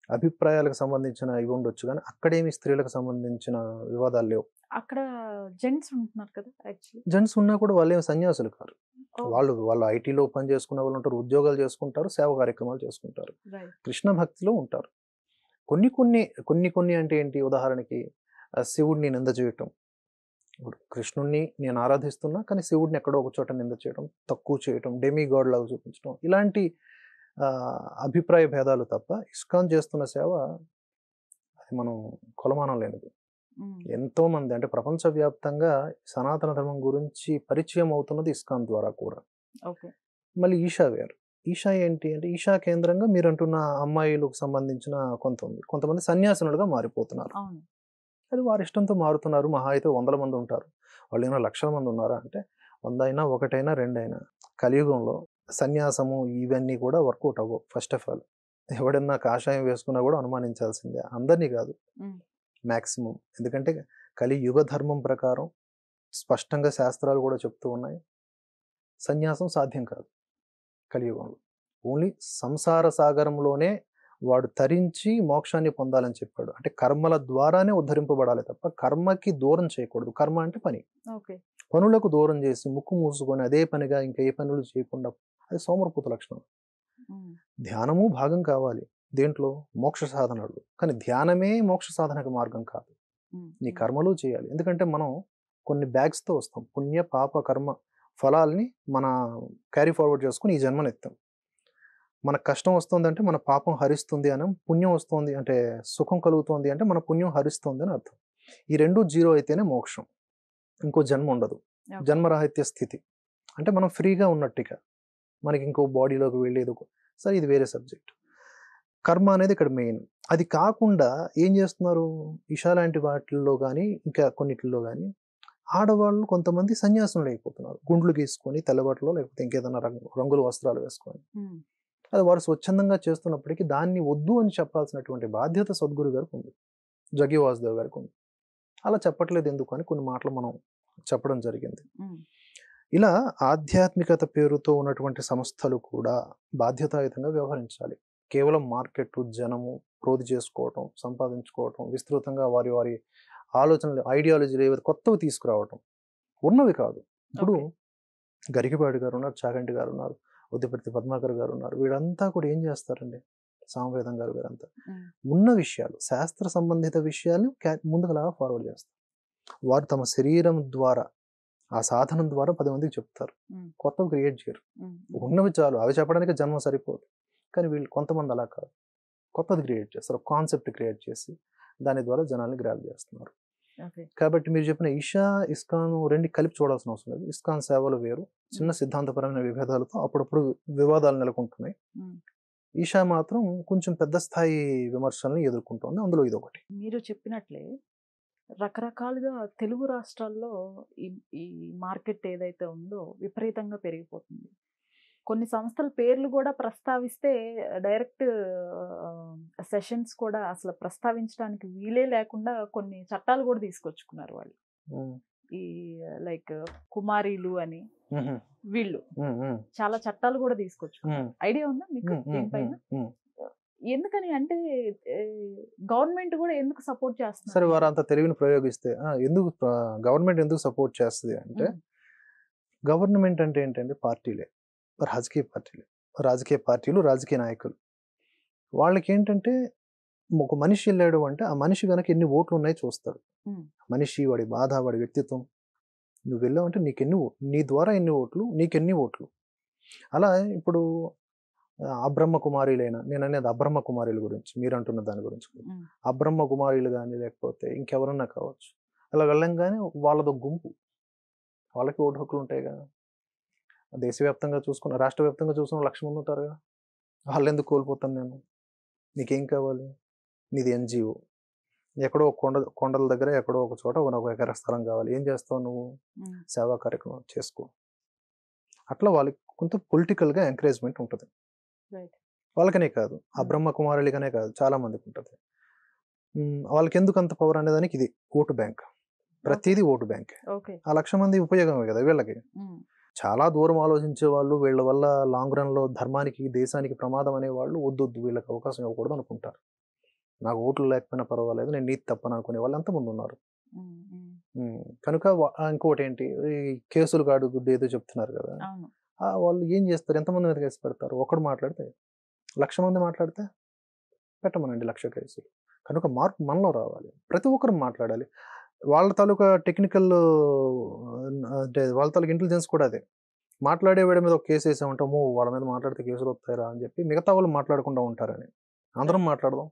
అభిప్రాయాలకు సంబంధించిన ఇవి ఉండొచ్చు గానీ, అక్కడేమి స్త్రీలకు సంబంధించిన వివాదాలు లేవు. అక్కడ జెంట్స్ ఉంటున్నారు కదా! యాక్చువల్లీ. జెంట్స్ ఉన్నా కూడా వాళ్ళేమి సన్యాసులు కారు. ఓహ్! వాళ్ళు ఐటీలో పని చేసుకునే వాళ్ళుంటారు, ఉద్యోగాలు చేసుకుంటారు, సేవా కార్యక్రమాలు చేసుకుంటారు. రైట్. కృష్ణ భక్తిలో ఉంటారు. కొన్ని అంటే ఏంటి, ఉదాహరణకి శివుడిని నింద చేయటం. ఇప్పుడు కృష్ణుడిని నేను ఆరాధిస్తున్నా, కానీ శివుడిని ఎక్కడో ఒక చోట నింద చేయడం, తక్కువ చేయటం, డెమిగాడ్ లాగా చూపించడం, ఇలాంటి అభిప్రాయ భేదాలు తప్ప ఇస్కాన్ చేస్తున్న సేవ అది మనం కొలమానం లేనిది. హ్మ్. ఎంతోమంది, అంటే ప్రపంచవ్యాప్తంగా సనాతన ధర్మం గురించి పరిచయం అవుతున్నది ఇస్కాన్ ద్వారా కూడా. ఓకే. మళ్ళీ ఈషా వేరు. ఈషా ఏంటి అంటే, ఈషా కేంద్రంగా మీరంటున్న అమ్మాయిలకు సంబంధించిన కొంతమంది సన్యాసినులుగా మారిపోతున్నారు. అవును. అది వారి ఇష్టంతో మారుతున్నారు. మహా అయితే వందల మంది ఉంటారు. వాళ్ళేమైనా లక్షల మంది ఉన్నారా అంటే, 100 అయినా, 1 అయినా, 2 అయినా. కలియుగంలో సన్యాసము ఇవన్నీ కూడా వర్కౌట్ అవ్వవు ఫస్ట్ ఆఫ్ ఆల్. ఎవడన్నా కాషాయం వేసుకున్నా కూడా అనుమానించాల్సిందే. అందరిని కాదు. హ్మ్. మాక్సిమం. ఎందుకంటే కలియుగ ధర్మం ప్రకారం స్పష్టంగా శాస్త్రాలు కూడా చెప్తూ ఉన్నాయి. సన్యాసం సాధ్యం కాదు కలియుగంలో. ఓన్లీ సంసార సాగరంలోనే వాడు తరించి మోక్షాన్ని పొందాలని చెప్పాడు. అంటే కర్మల ద్వారానే ఉద్ధరింపబడాలి తప్ప కర్మకి దూరం చేయకూడదు. కర్మ అంటే పని. ఓకే. పనులకు దూరం చేసి ముక్కు మూసుకొని అదే పనిగా ఇంకా ఏ పనులు చేయకుండా అది సోమరిపోతు లక్షణం. హ్మ్. ధ్యానము భాగం కావాలి. దేంట్లో? మోక్ష సాధనలో. కానీ ధ్యానమే మోక్ష సాధనకు మార్గం కాదు. హ్మ్. నీ హ్మ్. కర్మలు చేయాలి. ఎందుకంటే మనం కొన్ని బ్యాగ్స్‌తో వస్తాం. పుణ్య, పాప, కర్మ ఫలాల్ని మన క్యారీ ఫార్వర్డ్ చేసుకొని ఈ జన్మనెత్తాం. మనకు కష్టం వస్తుందంటే మన పాపం హరిస్తుంది అనం. పుణ్యం వస్తుంది అంటే సుఖం కలుగుతోంది అంటే మన పుణ్యం హరిస్తుంది అని అర్థం. ఈ 2 జీరో అయితేనే మోక్షం. ఇంకో జన్మ ఉండదు. ఓకే. జన్మరాహిత్య స్థితి. అంటే మనం ఫ్రీగా ఉన్నట్టిక. మనకి ఇంకో బాడీలోకి వెళ్ళేది సరే, ఇది వేరే సబ్జెక్ట్. కర్మ అనేది ఇక్కడ మెయిన్. అది కాకుండా ఏం చేస్తున్నారు? ఇషా లాంటి వాటిల్లో గానీ, ఇంకా కొన్నిటిల్లో గానీ, ఆడవాళ్ళు కొంతమంది సన్యాసులులైపోతున్నారు. గుండ్లు గీసుకొని తెల్లబట్టలో లేకపోతే ఇంకేదైనా రంగుల వస్త్రాలు వేసుకొని. హ్మ్. అది వారు స్వచ్ఛందంగా చేస్తున్నప్పటికీ దాన్ని వద్దు అని చెప్పాల్సినటువంటి బాధ్యత సద్గురు గారికి ఉంది. జగ్గి వాసుదేవ్ గారికి ఉంది. అలా చెప్పట్లేదు ఎందుకు అని కొన్ని మాటలు మనం చెప్పడం జరిగింది. హ్మ్. ఇలా ఆధ్యాత్మికత పేరుతో ఉన్నటువంటి సంస్థలు కూడా బాధ్యతాయుతంగా వ్యవహరించాలి. కేవలం మార్కెట్, జనము క్రోధి చేసుకోవటం, సంపాదించుకోవటం, విస్తృతంగా వారి ఆలోచనలు, ఐడియాలజీలు ఏవైతే కొత్తవి తీసుకురావటం, ఉన్నవి కాదు. ఇప్పుడు ఓకే. గరికపాటి గారు ఉన్నారు, చాగంటి గారు ఉన్నారు, ఉద్దిపర్తి పద్మాకర్ గారు ఉన్నారు. వీళ్ళంతా కూడా ఏం చేస్తారండి? సామవేదం గారు వీరంతా హ్మ్. ఉన్న విషయాలు, శాస్త్ర సంబంధిత విషయాలు ముందుగా ఫార్వర్డ్ చేస్తారు. వారు తమ శరీరం ద్వారా, ఆ సాధనం ద్వారా 10 మందికి చెప్తారు. హ్మ్. కొత్తవి క్రియేట్ చేయరు. హ్మ్. హ్మ్. ఉన్నవి చాలు. అవి చెప్పడానికి జన్మ సరిపోదు. కానీ వీళ్ళు కొంతమంది అలా కాదు. కొత్తది క్రియేట్ చేస్తారు. ఒక కాన్సెప్ట్ క్రియేట్ చేసి దాని ద్వారా జనాల్ని గ్రాబ్ చేస్తున్నారు. ఓకే. కాబట్టి మీరు చెప్పిన ఈషా, ఇస్కాన్ 2 కలిపి చూడాల్సిన అవసరం లేదు. ఇస్కాన్ సేవలు వేరు. చిన్న హ్మ్. సిద్ధాంతపరమైన విభేదాలతో అప్పుడప్పుడు వివాదాలు నెలకొంటున్నాయి. హ్మ్. ఈషా మాత్రం కొంచెం పెద్ద స్థాయి విమర్శల్ని ఎదుర్కొంటోంది. అందులో ఇదొకటి. మీరు చెప్పినట్లే రకరకాలుగా తెలుగు రాష్ట్రాల్లో ఈ ఈ మార్కెట్ ఏదైతే ఉందో విపరీతంగా పెరిగిపోతుంది. కొన్ని సంస్థల పేర్లు గూడా ప్రస్తావిస్తే డైరెక్ట్ సెషన్స్ కూడా అసలు ప్రస్తావించడానికి వీలే లేకుండా కొన్ని చట్టాలు గూడా తీసుకొచ్చుకున్నారు వాళ్ళు. హ్మ్. ఈ లైక్ కుమారీలు అని వీళ్ళు చాలా చట్టాలు కూడా తీసుకొచ్చుకున్నారు. ఐడియా ఉందా మీకు దీనిపైన? ఎందుకని అంటే గవర్నమెంట్ కూడా ఎందుకు సపోర్ట్ సరే, చేస్తుంది? వారు అంత తెలివిని ప్రయోగిస్తే ఎందుకు గవర్నమెంట్ ఎందుకు సపోర్ట్ చేస్తుంది అంటే, గవర్నమెంట్ అంటే ఏంటంటే పార్టీలే, రాజకీయ పార్టీలు, రాజకీయ నాయకులు. వాళ్ళకి ఏంటంటే ఒక మనిషి వెళ్ళాడు అంటే ఆ మనిషి కనుక ఎన్ని ఓట్లు ఉన్నాయి చూస్తాడు. మనిషి, వాడి బాధ, వాడి వ్యక్తిత్వం. నువ్వు వెళ్ళావు అంటే నీ ద్వారా ఎన్ని ఓట్లు, నీకెన్ని ఓట్లు. అలా ఇప్పుడు అబ్రహ్మ కుమారీలైనా, నేను అనేది అబ్రహ్మ కుమారీల గురించి, మీరు అంటున్న దాని గురించి. అబ్రహ్మ కుమారీలు కానీ లేకపోతే ఇంకెవరన్నా కావచ్చు. అలా వెళ్ళంగానే వాళ్ళదో గుంపు, వాళ్ళకి ఓటు హక్కులు ఉంటాయి కదా. దేశవ్యాప్తంగా చూసుకున్న, రాష్ట్ర వ్యాప్తంగా చూసుకున్న 1,00,000 మంది ఉంటారు కదా. వాళ్ళు ఎందుకు కోల్పోతాను నేను? నీకేం కావాలి? నీది ఎన్జిఓ, ఎక్కడో కొండల దగ్గర ఎక్కడో ఒక చోట ఒక ఎకరా స్థలం కావాలి. ఏం చేస్తావు నువ్వు? సేవా కార్యక్రమం చేసుకో. అట్లా వాళ్ళకి కొంత పొలిటికల్గా ఎంకరేజ్మెంట్ ఉంటుంది. వాళ్ళకనే కాదు, ఆ బ్రహ్మ కుమారులకనే కాదు, చాలా మందికి ఉంటుంది. వాళ్ళకి ఎందుకు అంత పవర్ అనేదానికి ఇది ఓటు బ్యాంక్. ప్రతిదీ ఓటు బ్యాంక్. ఆ 1,00,000 మంది ఉపయోగమే కదా వీళ్ళకి. చాలా దూరం ఆలోచించే వాళ్ళు, వీళ్ళ వల్ల లాంగ్ రన్ లో ధర్మానికి, దేశానికి ప్రమాదం అనే వాళ్ళు వద్దు, వీళ్ళకి అవకాశం ఇవ్వకూడదు అనుకుంటారు. నాకు ఓట్లు లేకపోయినా పర్వాలేదు, నేను నీతి తప్పని అనుకునే వాళ్ళు ఎంతమంది ఉన్నారు. కనుక ఇంకోటి ఏంటి, ఈ కేసులు కాడు గుడ్డు ఏదో చెప్తున్నారు కదా, వాళ్ళు ఏం చేస్తారు? ఎంతమంది మీద కేసు పెడతారు? ఒకడు మాట్లాడితే 1,00,000 మంది మాట్లాడితే పెట్టమనండి 1,00,000 కేసులు. కనుక మార్పు మనలో రావాలి, ప్రతి ఒక్కరు మాట్లాడాలి. వాళ్ళ తాలూకా టెక్నికల్ అంటే వాళ్ళ తాలూకా ఇంటెలిజెన్స్ కూడా అదే. మాట్లాడేవాడి మీద ఒక కేసు వేసామంటాము, వాళ్ళ మీద మాట్లాడితే కేసులు వస్తాయిరా అని చెప్పి మిగతా వాళ్ళు మాట్లాడకుండా ఉంటారని. అందరం మాట్లాడదాం,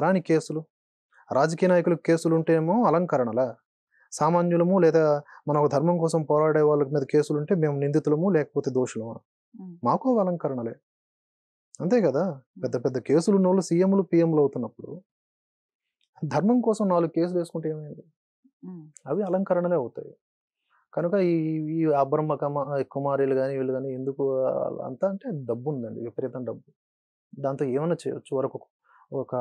రాని కేసులు. రాజకీయ నాయకులకు కేసులు ఉంటేమో అలంకరణలా, సామాన్యులము లేదా మన ఒక ధర్మం కోసం పోరాడే వాళ్ళ మీద కేసులు ఉంటే మేము నిందితులము లేకపోతే దోషులమా? మాకు అలంకరణలే, అంతే కదా. పెద్ద పెద్ద కేసులు ఉన్న వాళ్ళు సీఎంలు పిఎంలు అవుతున్నప్పుడు ధర్మం కోసం 4 కేసులు వేసుకుంటే ఏమైంది? అవి అలంకరణలే అవుతాయి. కనుక ఈ అబ్రహ్మ కుమారీలు కానీ వీళ్ళు కానీ ఎందుకు అంతా అంటే డబ్బు ఉందండి, విపరీతం డబ్బు. దాంతో ఏమైనా చేయొచ్చు. వరకు ఒక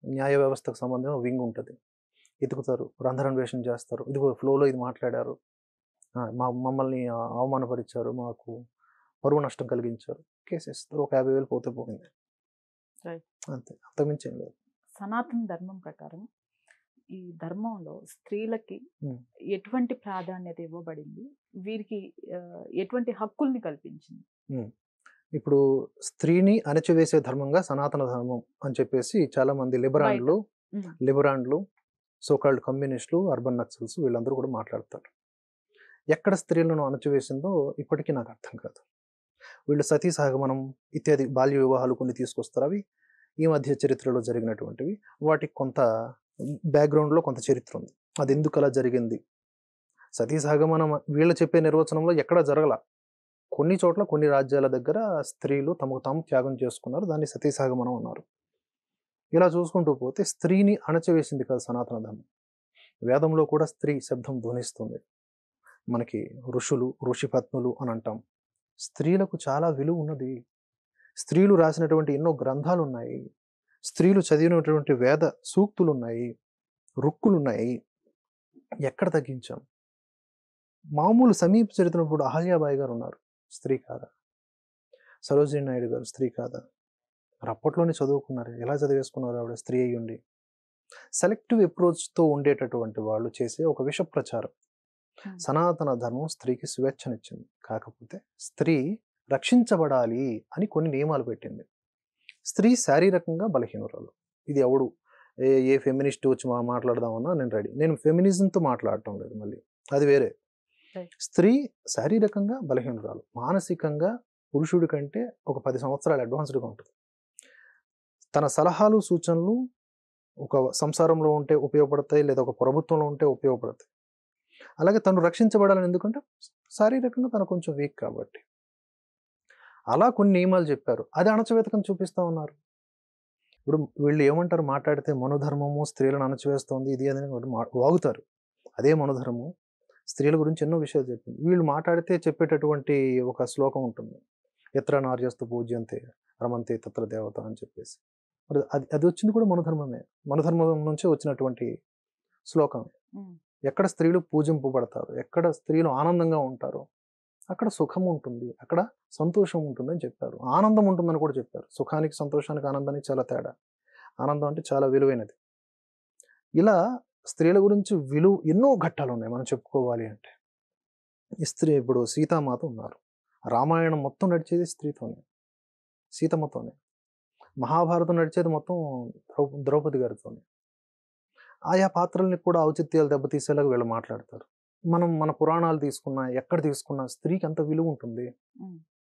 న్యాయ వ్యవస్థకు సంబంధించిన వింగ్ ఉంటుంది, ఎతుకుతారు, రంధ్రాన్వేషణ చేస్తారు. ఇదిగో ఫ్లోలో ఇది మాట్లాడారు, మమ్మల్ని అవమానపరిచారు, మాకు పరువు నష్టం కలిగించారు, కేసేస్తారు. ఒక 50,000 పోతే పోయింది, అంతే, అంతకుమించి ఏం లేదు. సనాతన ధర్మం ప్రకారం ఈ ధర్మంలో స్త్రీలకి ఎటువంటి ప్రాధాన్యత ఇవ్వబడింది? వీరికి ఎటువంటి హక్కుల్ని కల్పించింది? ఇప్పుడు స్త్రీని అణచివేసే ధర్మంగా సనాతన ధర్మం అని చెప్పేసి చాలా మంది లిబరాండ్లు, సోకాల్డ్ కమ్యూనిస్టులు, అర్బన్ నక్సల్స్ వీళ్ళందరూ కూడా మాట్లాడతారు. ఎక్కడ స్త్రీలను అణచివేసిందో ఇప్పటికీ నాకు అర్థం కాదు. వీళ్ళు సతీ సహగమనం ఇత్యాది బాల్య వివాహాలు కొన్ని తీసుకొస్తారు. అవి ఈ మధ్య చరిత్రలో జరిగినటువంటివి. వాటికి కొంత బ్యాక్గ్రౌండ్లో కొంత చరిత్ర ఉంది, అది ఎందుకు అలా జరిగింది. సతీ సహగమనం వీళ్ళు చెప్పే నిర్వచనంలో ఎక్కడా జరగల. కొన్ని చోట్ల కొన్ని రాజ్యాల దగ్గర స్త్రీలు తమకు తాము త్యాగం చేసుకున్నారు, దాన్ని సతీ సహగమనం అన్నారు. ఇలా చూసుకుంటూ పోతే స్త్రీని అణచివేసింది కదా సనాతన ధర్మం. వేదంలో కూడా స్త్రీ శబ్దం ధ్వనిస్తుంది. మనకి ఋషిపత్నులు అని అంటాం. స్త్రీలకు చాలా విలువ ఉన్నది. స్త్రీలు రాసినటువంటి ఎన్నో గ్రంథాలు ఉన్నాయి, స్త్రీలు చదివినటువంటి వేద సూక్తులు ఉన్నాయి, రుక్కులు ఉన్నాయి. ఎక్కడ తగ్గించాం? మామూలు సమీప చరిత్రలో కూడా అహల్యాబాయి గారు ఉన్నారు, స్త్రీ కాదా? సరోజినీ నాయుడు గారు స్త్రీ కాదా? మరి అప్పట్లోనే చదువుకున్నారు, ఎలా చదివేసుకున్నారు ఆవిడ స్త్రీ అయ్యుండి? సెలెక్టివ్ అప్రోచ్తో ఉండేటటువంటి వాళ్ళు చేసే ఒక విష ప్రచారం. సనాతన ధర్మం స్త్రీకి స్వేచ్ఛనిచ్చింది, కాకపోతే స్త్రీ రక్షించబడాలి అని కొన్ని నియమాలు పెట్టింది. స్త్రీ శారీరకంగా బలహీనురాలు. ఇది ఎవడు ఏ ఫెమినిస్ట్ వచ్చి మాట్లాడదామన్నా నేను రెడీ. నేను ఫెమినిజంతో మాట్లాడటం లేదు, మళ్ళీ అది వేరే. స్త్రీ శారీరకంగా బలహీనురాలు, మానసికంగా పురుషుడి కంటే ఒక 10 సంవత్సరాలు అడ్వాన్స్డ్గా ఉంటుంది. తన సలహాలు సూచనలు ఒక సంసారంలో ఉంటే ఉపయోగపడతాయి, లేదా ఒక ప్రభుత్వంలో ఉంటే ఉపయోగపడతాయి. అలాగే తను రక్షించబడాలని, ఎందుకంటే శారీరకంగా తను కొంచెం వీక్ కాబట్టి. అలా కొన్ని నియమాలు చెప్పారు, అది అణచివేతకం చూపిస్తూ ఉన్నారు. ఇప్పుడు వీళ్ళు ఏమంటారు, మాట్లాడితే మనుధర్మము స్త్రీలను అణచివేస్తోంది ఇది అని వాగుతారు. అదే మనుధర్మం స్త్రీల గురించి ఎన్నో విషయాలు చెప్పింది. వీళ్ళు మాట్లాడితే చెప్పేటటువంటి ఒక శ్లోకం ఉంటుంది, ఎత్ర నార్యస్తు పూజ్యంతే రమంతే తత్ర దేవత అని చెప్పేసి. మరి అది వచ్చింది కూడా మనుధర్మమే, మనుధర్మం నుంచే వచ్చినటువంటి శ్లోకమే. ఎక్కడ స్త్రీలు పూజింపబడతారు, ఎక్కడ స్త్రీలు ఆనందంగా ఉంటారో అక్కడ సుఖం ఉంటుంది, అక్కడ సంతోషం ఉంటుందని చెప్పారు. ఆనందం ఉంటుందని కూడా చెప్పారు. సుఖానికి, సంతోషానికి, ఆనందానికి చాలా తేడా. ఆనందం అంటే చాలా విలువైనది. ఇలా స్త్రీల గురించి ఎన్నో ఘట్టాలు ఉన్నాయి మనం చెప్పుకోవాలి అంటే. ఈ స్త్రీ ఇప్పుడు సీతామాత ఉన్నారు. రామాయణం మొత్తం నడిచేది స్త్రీతోనే, సీతమ్మతోనే. మహాభారతం నడిచేది మొత్తం ద్రౌపది గారితోనే. ఆయా పాత్రల్ని కూడా ఔచిత్యాలు దెబ్బతీసేలాగా వీళ్ళు మాట్లాడతారు. మనం మన పురాణాలు తీసుకున్నా, ఎక్కడ తీసుకున్నా స్త్రీకి అంత విలువ ఉంటుంది.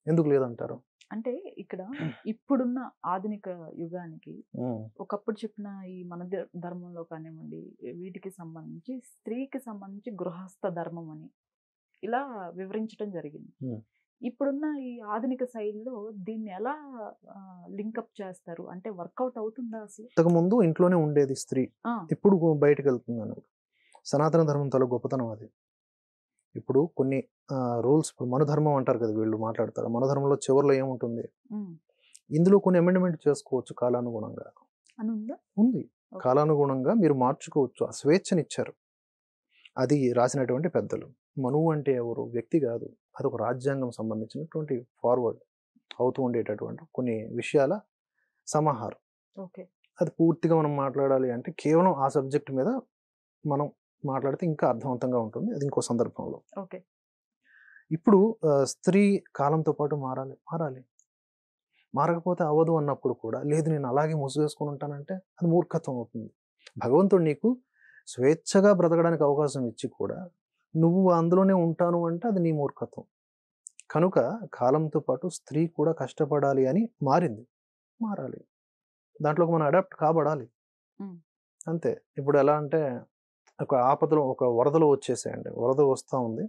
ఎందుకు లేదంటారు? అంటే ఇక్కడ ఇప్పుడున్న ఆధునిక యుగానికి ఒకప్పుడు చెప్పిన ఈ మన ధర్మంలో కానివ్వండి, వీటికి సంబంధించి స్త్రీకి సంబంధించి గృహస్థ ధర్మం అని ఇలా వివరించడం జరిగింది. ఇప్పుడున్న ఈ ఆధునిక శైలిలో దీన్ని ఎలా లింకప్ చేస్తారు? అంటే వర్కౌట్ అవుతుందా అసలు? ఇంతకుముందు ఇంట్లోనే ఉండేది స్త్రీ, ఇప్పుడు బయటకు వెళ్తుందని. సనాతన ధర్మం తల గొప్పతనం అది. ఇప్పుడు కొన్ని రూల్స్, ఇప్పుడు మనుధర్మం అంటారు కదా వీళ్ళు మాట్లాడతారు. మనుధర్మంలో చివరిలో ఏముంటుంది, ఇందులో కొన్ని అమెండ్మెంట్ చేసుకోవచ్చు కాలానుగుణంగా. ఉంది, కాలానుగుణంగా మీరు మార్చుకోవచ్చు. ఆ స్వేచ్ఛనిచ్చారు. అది రాసినటువంటి పెద్దలు. మనువు అంటే ఎవరు? వ్యక్తి కాదు, అది ఒక రాజ్యాంగం సంబంధించినటువంటి ఫార్వర్డ్ అవుతూ ఉండేటటువంటి కొన్ని విషయాల సమాహారం. అది పూర్తిగా మనం మాట్లాడాలి అంటే కేవలం ఆ సబ్జెక్ట్ మీద మనం మాట్లాడితే ఇంకా అర్థవంతంగా ఉంటుంది. అది ఇంకో సందర్భంలో. ఇప్పుడు స్త్రీ కాలంతో పాటు మారాలి. మారకపోతే అవ్వదు అన్నప్పుడు కూడా లేదు నేను అలాగే ముసుగేసుకుని ఉంటానంటే అది మూర్ఖత్వం అవుతుంది. భగవంతుడు నీకు స్వేచ్ఛగా బ్రతకడానికి అవకాశం ఇచ్చి కూడా నువ్వు అందులోనే ఉంటాను అంటే అది నీ మూర్ఖత్వం. కనుక కాలంతో పాటు స్త్రీ కూడా కష్టపడాలి అని మారాలి. దాంట్లోకి మనం అడాప్ట్ కాబడాలి అంతే. ఇప్పుడు ఎలా అంటే ఒక ఆపదలో, ఒక వరదలో వచ్చేసేయండి. వరద వస్తూ ఉంది,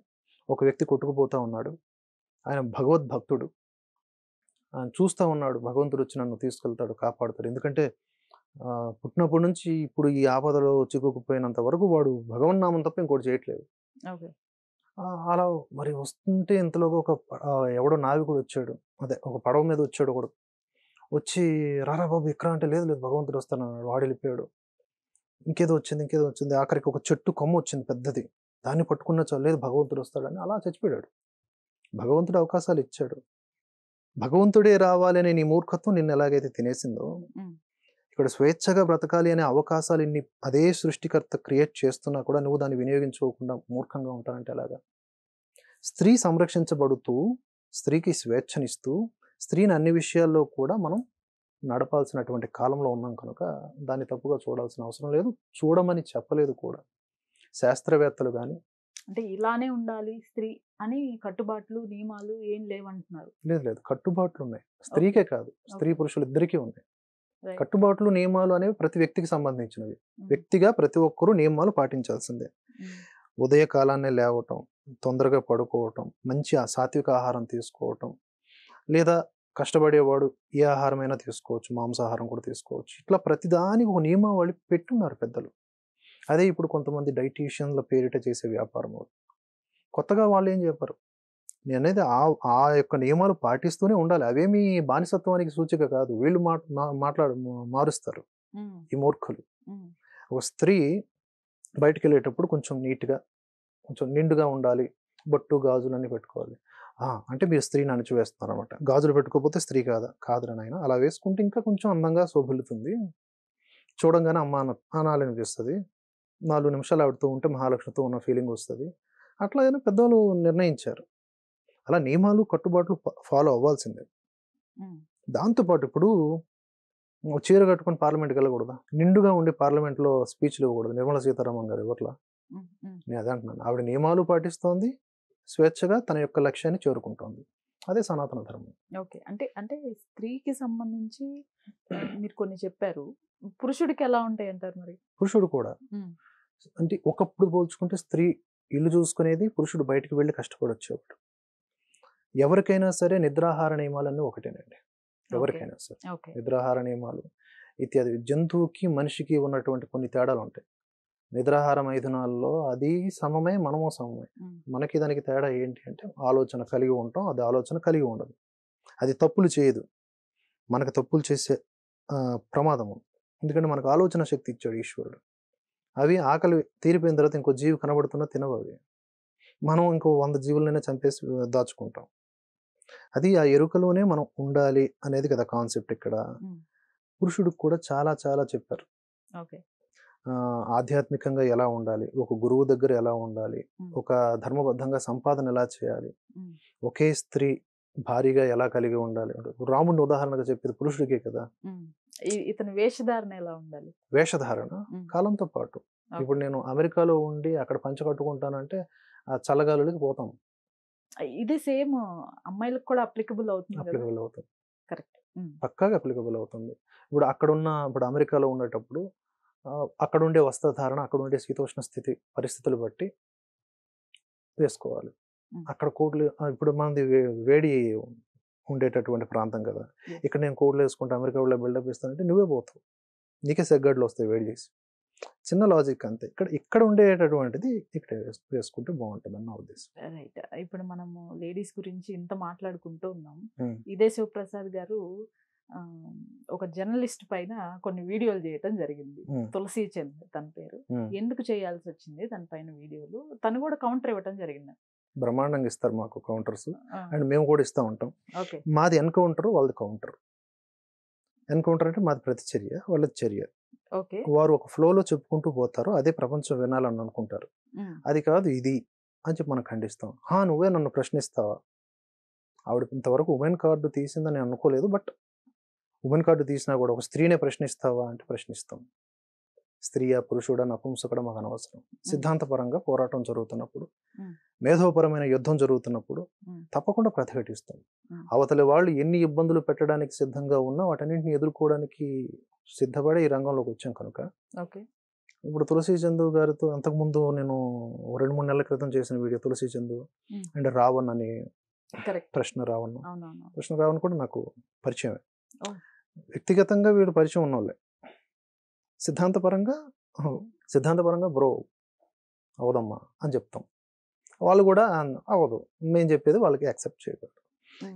ఒక వ్యక్తి కొట్టుకుపోతూ ఉన్నాడు. ఆయన భగవద్భక్తుడు. ఆయన చూస్తూ ఉన్నాడు, భగవంతుడు వచ్చి నన్ను తీసుకెళ్తాడు, కాపాడుతాడు. ఎందుకంటే పుట్టినప్పటి నుంచి ఇప్పుడు ఈ ఆపదలో చిక్కుకుపోయినంత వరకు వాడు భగవన్నామం తప్ప ఇంకోటి చేయట్లేదు. అలా మరి వస్తుంటే ఇంతలోగా ఒక ఎవడో నావికుడు వచ్చాడు, అదే ఒక పడవ మీద వచ్చాడు ఒకడు. వచ్చి రారా బాబు ఇక్కడ అంటే లేదు భగవంతుడు వస్తానన్నాడు. వాడు వెళ్ళిపోయాడు. ఇంకేదో వచ్చింది. ఆఖరికి ఒక చెట్టు కొమ్మ వచ్చింది పెద్దది, దాన్ని పట్టుకున్న చాలు, లేదు భగవంతుడు వస్తాడని అలా చచ్చిపోయాడు. భగవంతుడు అవకాశాలు ఇచ్చాడు. భగవంతుడే రావాలి అనే నీ మూర్ఖత్వం నిన్ను ఎలాగైతే తినేసిందో, ఇక్కడ స్వేచ్ఛగా బ్రతకాలి అనే అవకాశాలు ఇన్ని అదే సృష్టికర్త క్రియేట్ చేస్తున్నా కూడా నువ్వు దాన్ని వినియోగించుకోకుండా మూర్ఖంగా ఉంటానంటే ఎలాగా? స్త్రీ సంరక్షించబడుతూ, స్త్రీకి స్వేచ్ఛనిస్తూ, స్త్రీని అన్ని విషయాల్లో కూడా మనం నడపాల్సినటువంటి కాలంలో ఉన్నాం కనుక దాన్ని తప్పుగా చూడాల్సిన అవసరం లేదు. చూడమని చెప్పలేదు కూడా శాస్త్రవేత్తలు. కానీ అంటే ఇలానే ఉండాలి స్త్రీ అని కట్టుబాట్లు, నియమాలు ఏం లేవంటున్నారు? లేదు, కట్టుబాట్లు ఉన్నాయి. స్త్రీకే కాదు, స్త్రీ పురుషులు ఇద్దరికీ ఉన్నాయి. కట్టుబాట్లు, నియమాలు అనేవి ప్రతి వ్యక్తికి సంబంధించినవి. వ్యక్తిగా ప్రతి ఒక్కరూ నియమాలు పాటించాల్సిందే. ఉదయకాలాన్నే లేవటం, తొందరగా పడుకోవటం, మంచి సాత్విక ఆహారం తీసుకోవటం, లేదా కష్టపడేవాడు ఏ ఆహారమైనా తీసుకోవచ్చు, మాంసాహారం కూడా తీసుకోవచ్చు. ఇట్లా ప్రతిదానికి ఒక నియమావళి పెట్టున్నారు పెద్దలు. అదే ఇప్పుడు కొంతమంది డైటీషియన్ల పేరిట చేసే వ్యాపారం. కొత్తగా వాళ్ళు ఏం చెప్పారు, నేను అనేది ఆ యొక్క నియమాలు పాటిస్తూనే ఉండాలి. అవేమీ బానిసత్వానికి సూచిక కాదు. వీళ్ళు మారుస్తారు ఈ మూర్ఖులు. ఒక స్త్రీ బయటకు వెళ్ళేటప్పుడు కొంచెం నీట్గా, కొంచెం నిండుగా ఉండాలి, బొట్టు గాజులు అన్నీ పెట్టుకోవాలి. అంటే మీరు స్త్రీని అణచివేస్తున్నారు అనమాట. గాజులు పెట్టుకోకపోతే స్త్రీ కాదురా నాయన, అలా వేసుకుంటే ఇంకా కొంచెం అందంగా శోభిల్లుతుంది, చూడంగానే అమ్మ అనాలనిపిస్తుంది, 4 నిమిషాలు ఆవిడతో ఉంటే మహాలక్ష్మితో ఉన్న ఫీలింగ్ వస్తుంది. అట్లా అయినా పెద్దవాళ్ళు నిర్ణయించారు. అలా నియమాలు, కట్టుబాట్లు ఫాలో అవ్వాల్సిందే. దాంతోపాటు ఇప్పుడు చీర కట్టుకొని పార్లమెంట్కి వెళ్ళకూడదా? నిండుగా ఉండి పార్లమెంట్లో స్పీచ్లు ఇవ్వకూడదు? నిర్మలా సీతారామన్ గారు ఇవ్వట్లా? నేను అదే అంటున్నాను. ఆవిడ నియమాలు పాటిస్తోంది, స్వేచ్ఛగా తన యొక్క లక్ష్యాన్ని చేరుకుంటోంది. అదే సనాతన ధర్మం. ఓకే. అంటే స్త్రీకి సంబంధించి మీరు కొన్ని చెప్పారు. పురుషుడికి ఎలా ఉంటాయి అంటారు మరి? పురుషుడు కూడా అంటే ఒకప్పుడు పోల్చుకుంటే స్త్రీ ఇల్లు చూసుకునేది, పురుషుడు బయటకు వెళ్ళి కష్టపడొచ్చేవాడు. ఎవరికైనా సరే నిద్రాహార నియమాలన్నీ ఒకటేనండి. ఎవరికైనా సరే నిద్రాహార నియమాలు ఇత్యాది. జంతువుకి మనిషికి ఉన్నటువంటి కొన్ని తేడాలు ఉంటాయి. నిద్రాహార మైథునాల్లో అది సమమే, మనము సమమే. మనకి దానికి తేడా ఏంటి అంటే ఆలోచన కలిగి ఉంటాం, అది ఆలోచన కలిగి ఉండదు. అది తప్పులు చేయదు, మనకు తప్పులు చేసే ప్రమాదం ఉంది. ఎందుకంటే మనకు ఆలోచన శక్తి ఇచ్చాడు ఈశ్వరుడు. అవి ఆకలి తీరిపోయిన తర్వాత ఇంకో జీవి కనబడుతున్నా తినవు అవి. మనం ఇంకో 100 జీవులనైనా చంపేసి దాచుకుంటాం. అది ఆ ఎరుకలోనే మనం ఉండాలి అనేది కదా కాన్సెప్ట్ ఇక్కడ. పురుషుడికి కూడా చాలా చాలా చెప్పారు. ఓకే. ఆధ్యాత్మికంగా ఎలా ఉండాలి, ఒక గురువు దగ్గర ఎలా ఉండాలి, ఒక ధర్మబద్ధంగా సంపాదన ఎలా చేయాలి, ఒకే స్త్రీ భారీగా ఎలా కలిగి ఉండాలి. రాముడిని ఉదాహరణగా చెప్పేది పురుషుడికే కదా. ఇతని వేషధారణ ఎలా ఉండాలి? వేషధారణ కాలంతో పాటు. ఇప్పుడు నేను అమెరికాలో ఉండి అక్కడ పంచ కట్టుకుంటానంటే ఆ చల్లగాలులకి పోతాం. ఇది సేమ్ అమ్మాయిలకు కూడా అప్లికబుల్ అవుతుంది. అప్లికబుల్ అవుతుంది. కరెక్ట్. పక్కాగా అప్లికబుల్ అవుతుంది. ఇప్పుడు అమెరికాలో ఉండేటప్పుడు అక్కడ ఉండే వస్త్రధారణ, అక్కడ ఉండే శీతోష్ణ స్థితి పరిస్థితులు బట్టి వేసుకోవాలి. అక్కడ కోట్లు ఇప్పుడు మనది వేడి ఉండేటటువంటి ప్రాంతం కదా. ఇక్కడ నేను కోట్లు వేసుకుంటే అమెరికా వాళ్ళు బిల్డప్ ఇస్తానంటే నువ్వే పోతావు, నీకే సెగ్గడ్లు వస్తాయి వేడి చేసి. చిన్న లాజిక్ అంతే. ఇక్కడ ఉండేటటువంటిది ఇక్కడ వేసుకుంటే బాగుంటుంది అన్న ఉద్దేశం. రైట్. ఇప్పుడు మనము లేడీస్ గురించి ఇంత మాట్లాడుకుంటూ ఉన్నాం. ఇదే శివప్రసాద్ గారు ఒక జర్నలిస్ట్ పైన కొన్ని వీడియోలు చేయటం జరిగింది. తులసి చంద్ తన పేరు. ఎందుకు చేయాల్సి వచ్చింది తన పైన వీడియోలు? తను కూడా కౌంటర్ ఇవ్వటం జరిగింది. బ్రహ్మాండంగా ఇస్తారు మాకు కౌంటర్స్, అండ్ మేము కూడా ఇస్తూ ఉంటాం. మాది ఎన్కౌంటర్, వాళ్ళది కౌంటర్. ఎన్కౌంటర్ అంటే మాది ప్రతిచర్య, వాళ్ళది చర్య. వారు ఒక ఫ్లోలో చెప్పుకుంటూ పోతారు, అదే ప్రపంచం వినాలని అనుకుంటారు. అది కాదు ఇది అని చెప్పి మనం ఖండిస్తాం. నువ్వే నన్ను ప్రశ్నిస్తావా? ఆవిడ ఇంతవరకు ఉమెన్ కార్డు తీసిందని అనుకోలేదు, బట్ ఉమెన్ కార్డు తీసినా కూడా ఒక స్త్రీనే ప్రశ్నిస్తావా అంటే ప్రశ్నిస్తాం. స్త్రీయా పురుషుడా నపుంసకుడా మాకు అనవసరం. సిద్ధాంతపరంగా పోరాటం జరుగుతున్నప్పుడు, మేధోపరమైన యుద్ధం జరుగుతున్నప్పుడు తప్పకుండా ప్రతిఘటిస్తాం. అవతలి వాళ్ళు ఎన్ని ఇబ్బందులు పెట్టడానికి సిద్ధంగా ఉన్నా వాటన్నింటిని ఎదుర్కోవడానికి సిద్ధపడి ఈ రంగంలోకి వచ్చాం కనుక. ఇప్పుడు తులసి చందు గారితో అంతకుముందు నేను 2-3 నెలల క్రితం చేసిన వీడియో తులసి చందు అండ్ రావణ్ అని ప్రశ్న రావణ్ కూడా నాకు పరిచయమే. వ్యక్తిగతంగా వీడు పరిచయం ఉన్నోళ్ళే. సిద్ధాంతపరంగా బ్రో అవదమ్మా అని చెప్తాం. వాళ్ళు కూడా అవ్వదు, మేము చెప్పేది వాళ్ళకి యాక్సెప్ట్ చేయగలరు.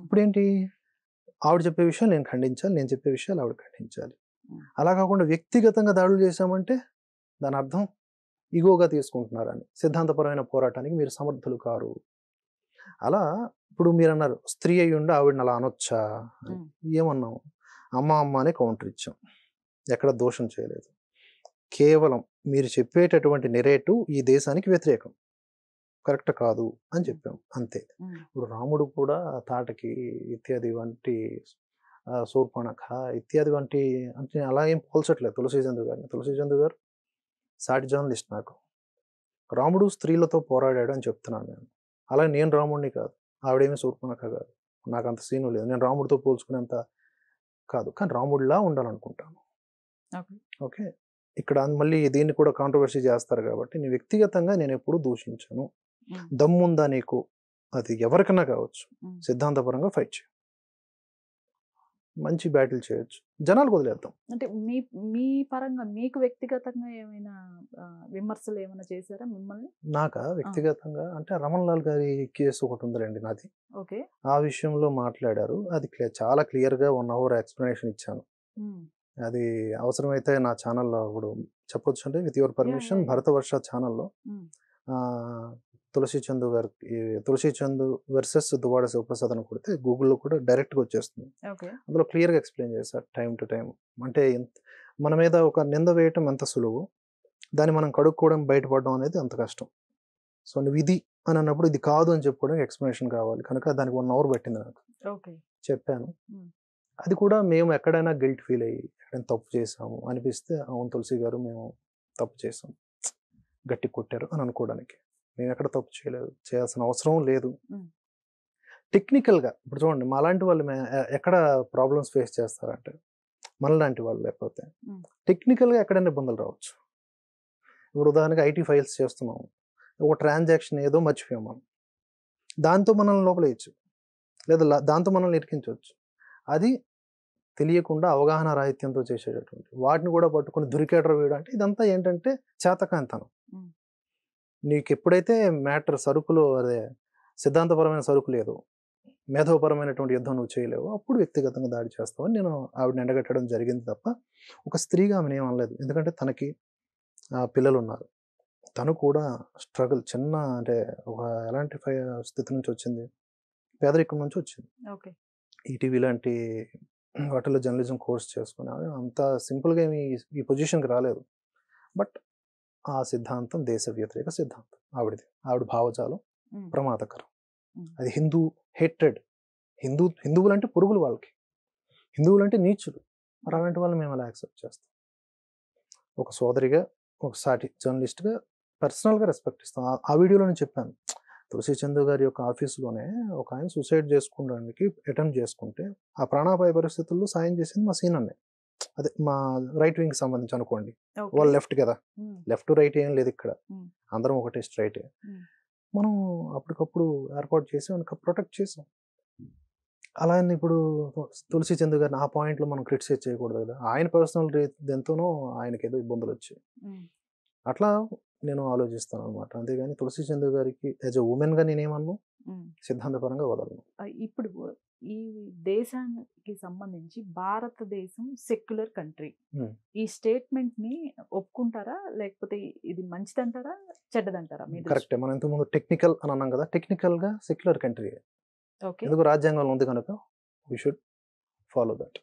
ఇప్పుడు ఏంటి, ఆవిడ చెప్పే విషయాలు నేను ఖండించాలి, నేను చెప్పే విషయాలు ఆవిడ ఖండించాలి. అలా కాకుండా వ్యక్తిగతంగా దాడులు చేశామంటే దాని అర్థం ఈగోగా తీసుకుంటున్నారని. సిద్ధాంతపరమైన పోరాటానికి మీరు సమర్థులు కారు. అలా ఇప్పుడు మీరు అన్నారు స్త్రీ అయి ఉండి ఆవిడని అలా అనొచ్చా? ఏమన్నాం? అమ్మ అనే కౌంటర్ ఇచ్చాం, ఎక్కడ దోషం చేయలేదు. కేవలం మీరు చెప్పేటటువంటి నెరేటివ్ ఈ దేశానికి వ్యతిరేకం, కరెక్ట్ కాదు అని చెప్పాం, అంతే. ఇప్పుడు రాముడు కూడా తాటకి ఇత్యాది వంటి శూర్పణఖ ఇత్యాది వంటి అంటే అలా ఏం పోల్చట్లేదు తులసి చందు గారిని. తులసి చందు గారు సాటి జర్నలిస్ట్. నాకు రాముడు స్త్రీలతో పోరాడాడు అని చెప్తున్నాను నేను. అలా నేను రాముడిని కాదు, ఆవిడేమీ శూర్పణఖ కాదు, నాకు అంత సీను లేదు, నేను రాముడితో పోల్చుకునేంత కాదు, కానీ రాముడిలా ఉండాలనుకుంటాను. ఓకే, ఇక్కడ మళ్ళీ దీన్ని కూడా కాంట్రవర్సీ చేస్తారు కాబట్టి నేను వ్యక్తిగతంగా నేను ఎప్పుడు దూషించను. దమ్ముందా నీకు, అది ఎవరికైనా కావచ్చు, సిద్ధాంతపరంగా ఫైట్ చేయ, మంచి బ్యాటిల్ చేయొచ్చు, జనాలకు వదిలేద్దాం. అంటే మీ పరంగా మీకు వ్యక్తిగతంగా ఏమైనా విమర్శలు ఏమైనా చేశారా మిమ్మల్ని? నాకా వ్యక్తిగతంగా అంటే రమణ్ లాల్ గారి కేసు ఒకటి ఉందిలేండి నాది. ఆ విషయంలో మాట్లాడారు, అది చాలా క్లియర్గా 1 hour ఎక్స్ప్లెనేషన్ ఇచ్చాను. అది అవసరమైతే నా ఛానల్లో ఇప్పుడు చెప్పొచ్చు అంటే విత్ యువర్ పర్మిషన్ భరతవర్ష ఛానల్లో తులసి చందు వర్సెస్ దువ్వాడ శివప్రసాద్ అని కొడితే గూగుల్లో కూడా డైరెక్ట్గా వచ్చేస్తుంది. అందులో క్లియర్గా ఎక్స్ప్లెయిన్ చేశారు టైం టు టైం. అంటే మన మీద ఒక నింద వేయటం ఎంత సులువు, దాన్ని మనం కడుక్కోవడం బయటపడడం అనేది అంత కష్టం. సో నువ్వు ఇది అని అన్నప్పుడు ఇది కాదు అని చెప్పుకోవడానికి ఎక్స్ప్లెనేషన్ కావాలి కనుక దానికి 1 hour పట్టింది నాకు. చెప్పాను. అది కూడా మేము ఎక్కడైనా గిల్ట్ ఫీల్ అయ్యి ఎక్కడైనా తప్పు చేసాము అనిపిస్తే అవును తులసి గారు మేము తప్పు చేసాం, గట్టి కొట్టారు అని అనుకోవడానికి. మేము ఎక్కడ తప్పు చేయలేదు, చేయాల్సిన అవసరం లేదు. టెక్నికల్గా ఇప్పుడు చూడండి, మాలాంటి వాళ్ళు ఎక్కడ ప్రాబ్లమ్స్ ఫేస్ చేస్తారంటే మనలాంటి వాళ్ళు లేకపోతే టెక్నికల్గా ఎక్కడైనా ఇబ్బందులు రావచ్చు. ఇప్పుడు ఉదాహరణకి ఐటీ ఫైల్స్ చేస్తున్నాము, ఒక ట్రాన్సాక్షన్ ఏదో మర్చిపోయాం మనం, దాంతో మనల్ని లోపలేయచ్చు లేదా దాంతో మనల్ని ఇరికించవచ్చు. అది తెలియకుండా అవగాహన రాహిత్యంతో చేసేటటువంటి వాటిని కూడా పట్టుకుని దురికేటర్ వేయడం అంటే ఇదంతా ఏంటంటే చేతకాంతనం. నీకు ఎప్పుడైతే మ్యాటర్ సరుకులో అదే సిద్ధాంతపరమైన సరుకు లేదు, మేధోపరమైనటువంటి యుద్ధం నువ్వు చేయలేవు, అప్పుడు వ్యక్తిగతంగా దాడి చేస్తావని నేను ఆవిడని ఎండగట్టడం జరిగింది తప్ప ఒక స్త్రీగా ఆమెను ఏం అనలేదు. ఎందుకంటే తనకి పిల్లలు ఉన్నారు. తను కూడా స్ట్రగుల్ చిన్న అంటే ఒక ఎలాంటి స్థితి నుంచి వచ్చింది, పేదరికం నుంచి వచ్చింది. ఓకే. ఈటీవీ లాంటి వాటిలో జర్నలిజం కోర్స్ చేసుకుని అంత సింపుల్గా ఏమి ఈ పొజిషన్కి రాలేదు. బట్ ఆ సిద్ధాంతం దేశ వ్యతిరేక సిద్ధాంతం ఆవిడది. ఆవిడ భావజాలం ప్రమాదకరం. అది హిందూ హేట్రెడ్. హిందువులు అంటే పురుగులు, వాళ్ళకి హిందువులు అంటే నీచులు. మరి అలాంటి వాళ్ళని మేము అలా యాక్సెప్ట్ చేస్తాం? ఒక సోదరిగా, ఒక సాటి జర్నలిస్ట్గా పర్సనల్గా రెస్పెక్ట్ ఇస్తాం. ఆ వీడియోలో నేను చెప్పాను, తులసి చందు గారి యొక్క ఆఫీసులోనే ఒక ఆయన సూసైడ్ చేసుకోవడానికి అటెంప్ట్ చేసుకుంటే ఆ ప్రాణాపాయ పరిస్థితుల్లో సాయం చేసింది మా సీనన్నే. అదే మా రైట్ వింగ్కి సంబంధించి అనుకోండి. వాళ్ళు లెఫ్ట్ కదా, లెఫ్ట్ రైట్ ఏం లేదు ఇక్కడ, అందరం ఒకటే స్ట్రైటే. మనం అప్పటికప్పుడు ఏర్పాటు చేసి మనకు ప్రొటెక్ట్ చేసాం. అలా అని ఇప్పుడు తులసి చందు గారిని ఆ పాయింట్లో మనం క్రిటిసైజ్ చేయకూడదు కదా. ఆయన పర్సనల్ ఎంతోనో ఆయనకి ఏదో ఇబ్బందులు వచ్చాయి. అట్లా నేను ఆలోచిస్తాను అనమాట. అంతేగాని తులసి చందు గారికి యాజ్ ఎ ఉమెన్గా నేనేమన్నా సిద్ధాంతపరంగా వదలను. ఇప్పుడు ఈ దేశానికి సంబంధించి భారతదేశం సెక్యులర్ కంట్రీ, ఈ స్టేట్మెంట్ ని ఒప్పుకుంటారా, లేకపోతే ఇది మంచిదంటారా చెడ్డదంటారా? కరెక్టే. మనం ఇంతకుముందు టెక్నికల్ అని అన్నాం కదా, టెక్నికల్ గా సెక్యులర్ కంట్రీ. ఎందుకు రాజ్యాంగంలో ఉంది కనుక వీ షుడ్ ఫాలో దట్.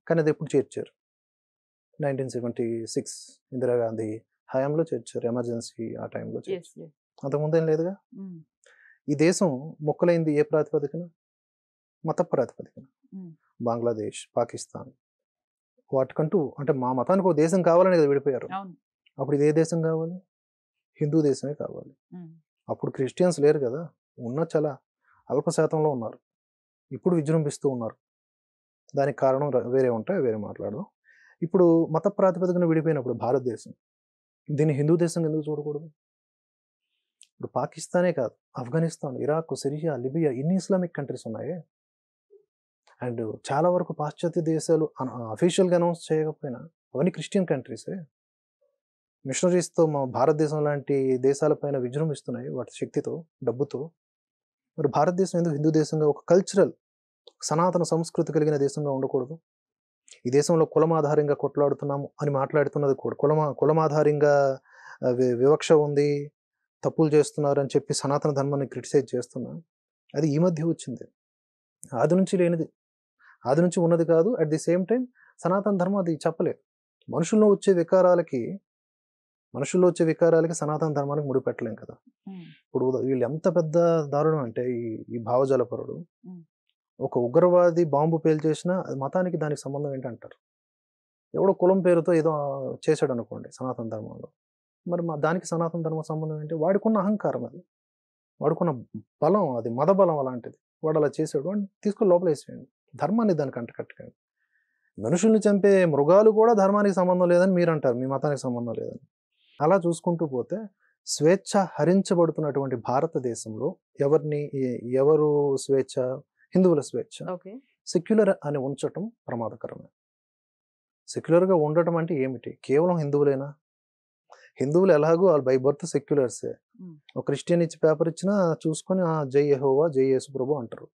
కానీ అది ఎప్పుడు చేర్చారు? 1976 ఇందిరాగాంధీ హయాంలో చేర్చారు, ఎమర్జెన్సీ ఆ టైంలో చేర్చారు. అంతకుముందు ఏం లేదుగా. ఈ దేశం మొక్కలైంది ఏ ప్రాతిపదికన? మత ప్రాతిపదికన. బంగ్లాదేశ్, పాకిస్తాన్ వాటికంటూ అంటే మా మతానికి ఒక దేశం కావాలని కదా విడిపోయారు. అప్పుడు ఇది ఏ దేశం కావాలి? హిందూ దేశమే కావాలి. అప్పుడు క్రిస్టియన్స్ లేరు కదా, ఉన్న చాలా అల్ప శాతంలో ఉన్నారు. ఇప్పుడు విజృంభిస్తూ ఉన్నారు. దానికి కారణం వేరే ఉంటాయి, వేరే మాట్లాడదాం. ఇప్పుడు మత ప్రాతిపదికన విడిపోయినప్పుడు భారతదేశం దీన్ని హిందూ దేశంగా ఎందుకు చూడకూడదు? ఇప్పుడు పాకిస్తానే కాదు, ఆఫ్ఘనిస్తాన్, ఇరాక్, సిరియా, లిబియా ఇన్ని ఇస్లామిక్ కంట్రీస్ ఉన్నాయి. అండ్ చాలా వరకు పాశ్చాత్య దేశాలు అఫీషియల్గా అనౌన్స్ చేయకపోయినా అవన్నీ క్రిస్టియన్ కంట్రీసే. మిషనరీస్తో మా భారతదేశం లాంటి దేశాలపైన విజృంభిస్తున్నాయి వాటి శక్తితో, డబ్బుతో. మరి భారతదేశం ఎందుకు హిందూ దేశంగా, ఒక కల్చరల్ సనాతన సంస్కృతి కలిగిన దేశంగా ఉండకూడదు? ఈ దేశంలో కులమాధారంగా కొట్లాడుతున్నాము అని మాట్లాడుతున్నది కూడా కులమాధారంగా వివక్ష ఉంది, తప్పులు చేస్తున్నారు అని చెప్పి సనాతన ధర్మాన్ని క్రిటిసైజ్ చేస్తున్నాం. అది ఈ మధ్య వచ్చింది, ఆది నుంచి లేనిది, ఆది నుంచి ఉన్నది కాదు. అట్ ది సేమ్ టైం సనాతన ధర్మం అది చెప్పలేదు. మనుషుల్లో వచ్చే వికారాలకి సనాతన ధర్మానికి ముడిపెట్టలేం కదా. ఇప్పుడు వీళ్ళు ఎంత పెద్ద దారుణం అంటే ఈ భావజాల పరుడు, ఒక ఉగ్రవాది బాంబు పేల్చేసినా మతానికి దానికి సంబంధం ఏంటంటారు. ఎవడో కులం పేరుతో ఏదో చేశాడు అనుకోండి సనాతన ధర్మంలో, మరి దానికి సనాతన ధర్మం సంబంధం ఏంటి? వాడుకున్న అహంకారం, అది వాడుకున్న బలం, అది మద బలం అలాంటిది. వాడు అలా చేసాడు, వాడిని తీసుకొని లోపల వేసేయండి. ధర్మాన్ని దానికి అంటకట్టకండి. మనుషుల్ని చంపే మృగాలు కూడా ధర్మానికి సంబంధం లేదని మీరు అంటారు, మీ మతానికి సంబంధం లేదని. అలా చూసుకుంటూ పోతే స్వేచ్ఛ హరించబడుతున్నటువంటి భారతదేశంలో ఎవరు స్వేచ్ఛ? హిందువుల స్వేచ్ఛ. సెక్యులర్ అని ఉంచటం ప్రమాదకరమే. సెక్యులర్గా ఉండటం అంటే ఏమిటి? కేవలం హిందువులేనా? హిందువులు ఎలాగో వాళ్ళు బై బర్త్ సెక్యులర్సే. ఒక క్రిస్టియన్ ఇచ్చి పేపర్ ఇచ్చినా చూసుకొని జై యెహోవా, జై యేసు ప్రభు అంటారు.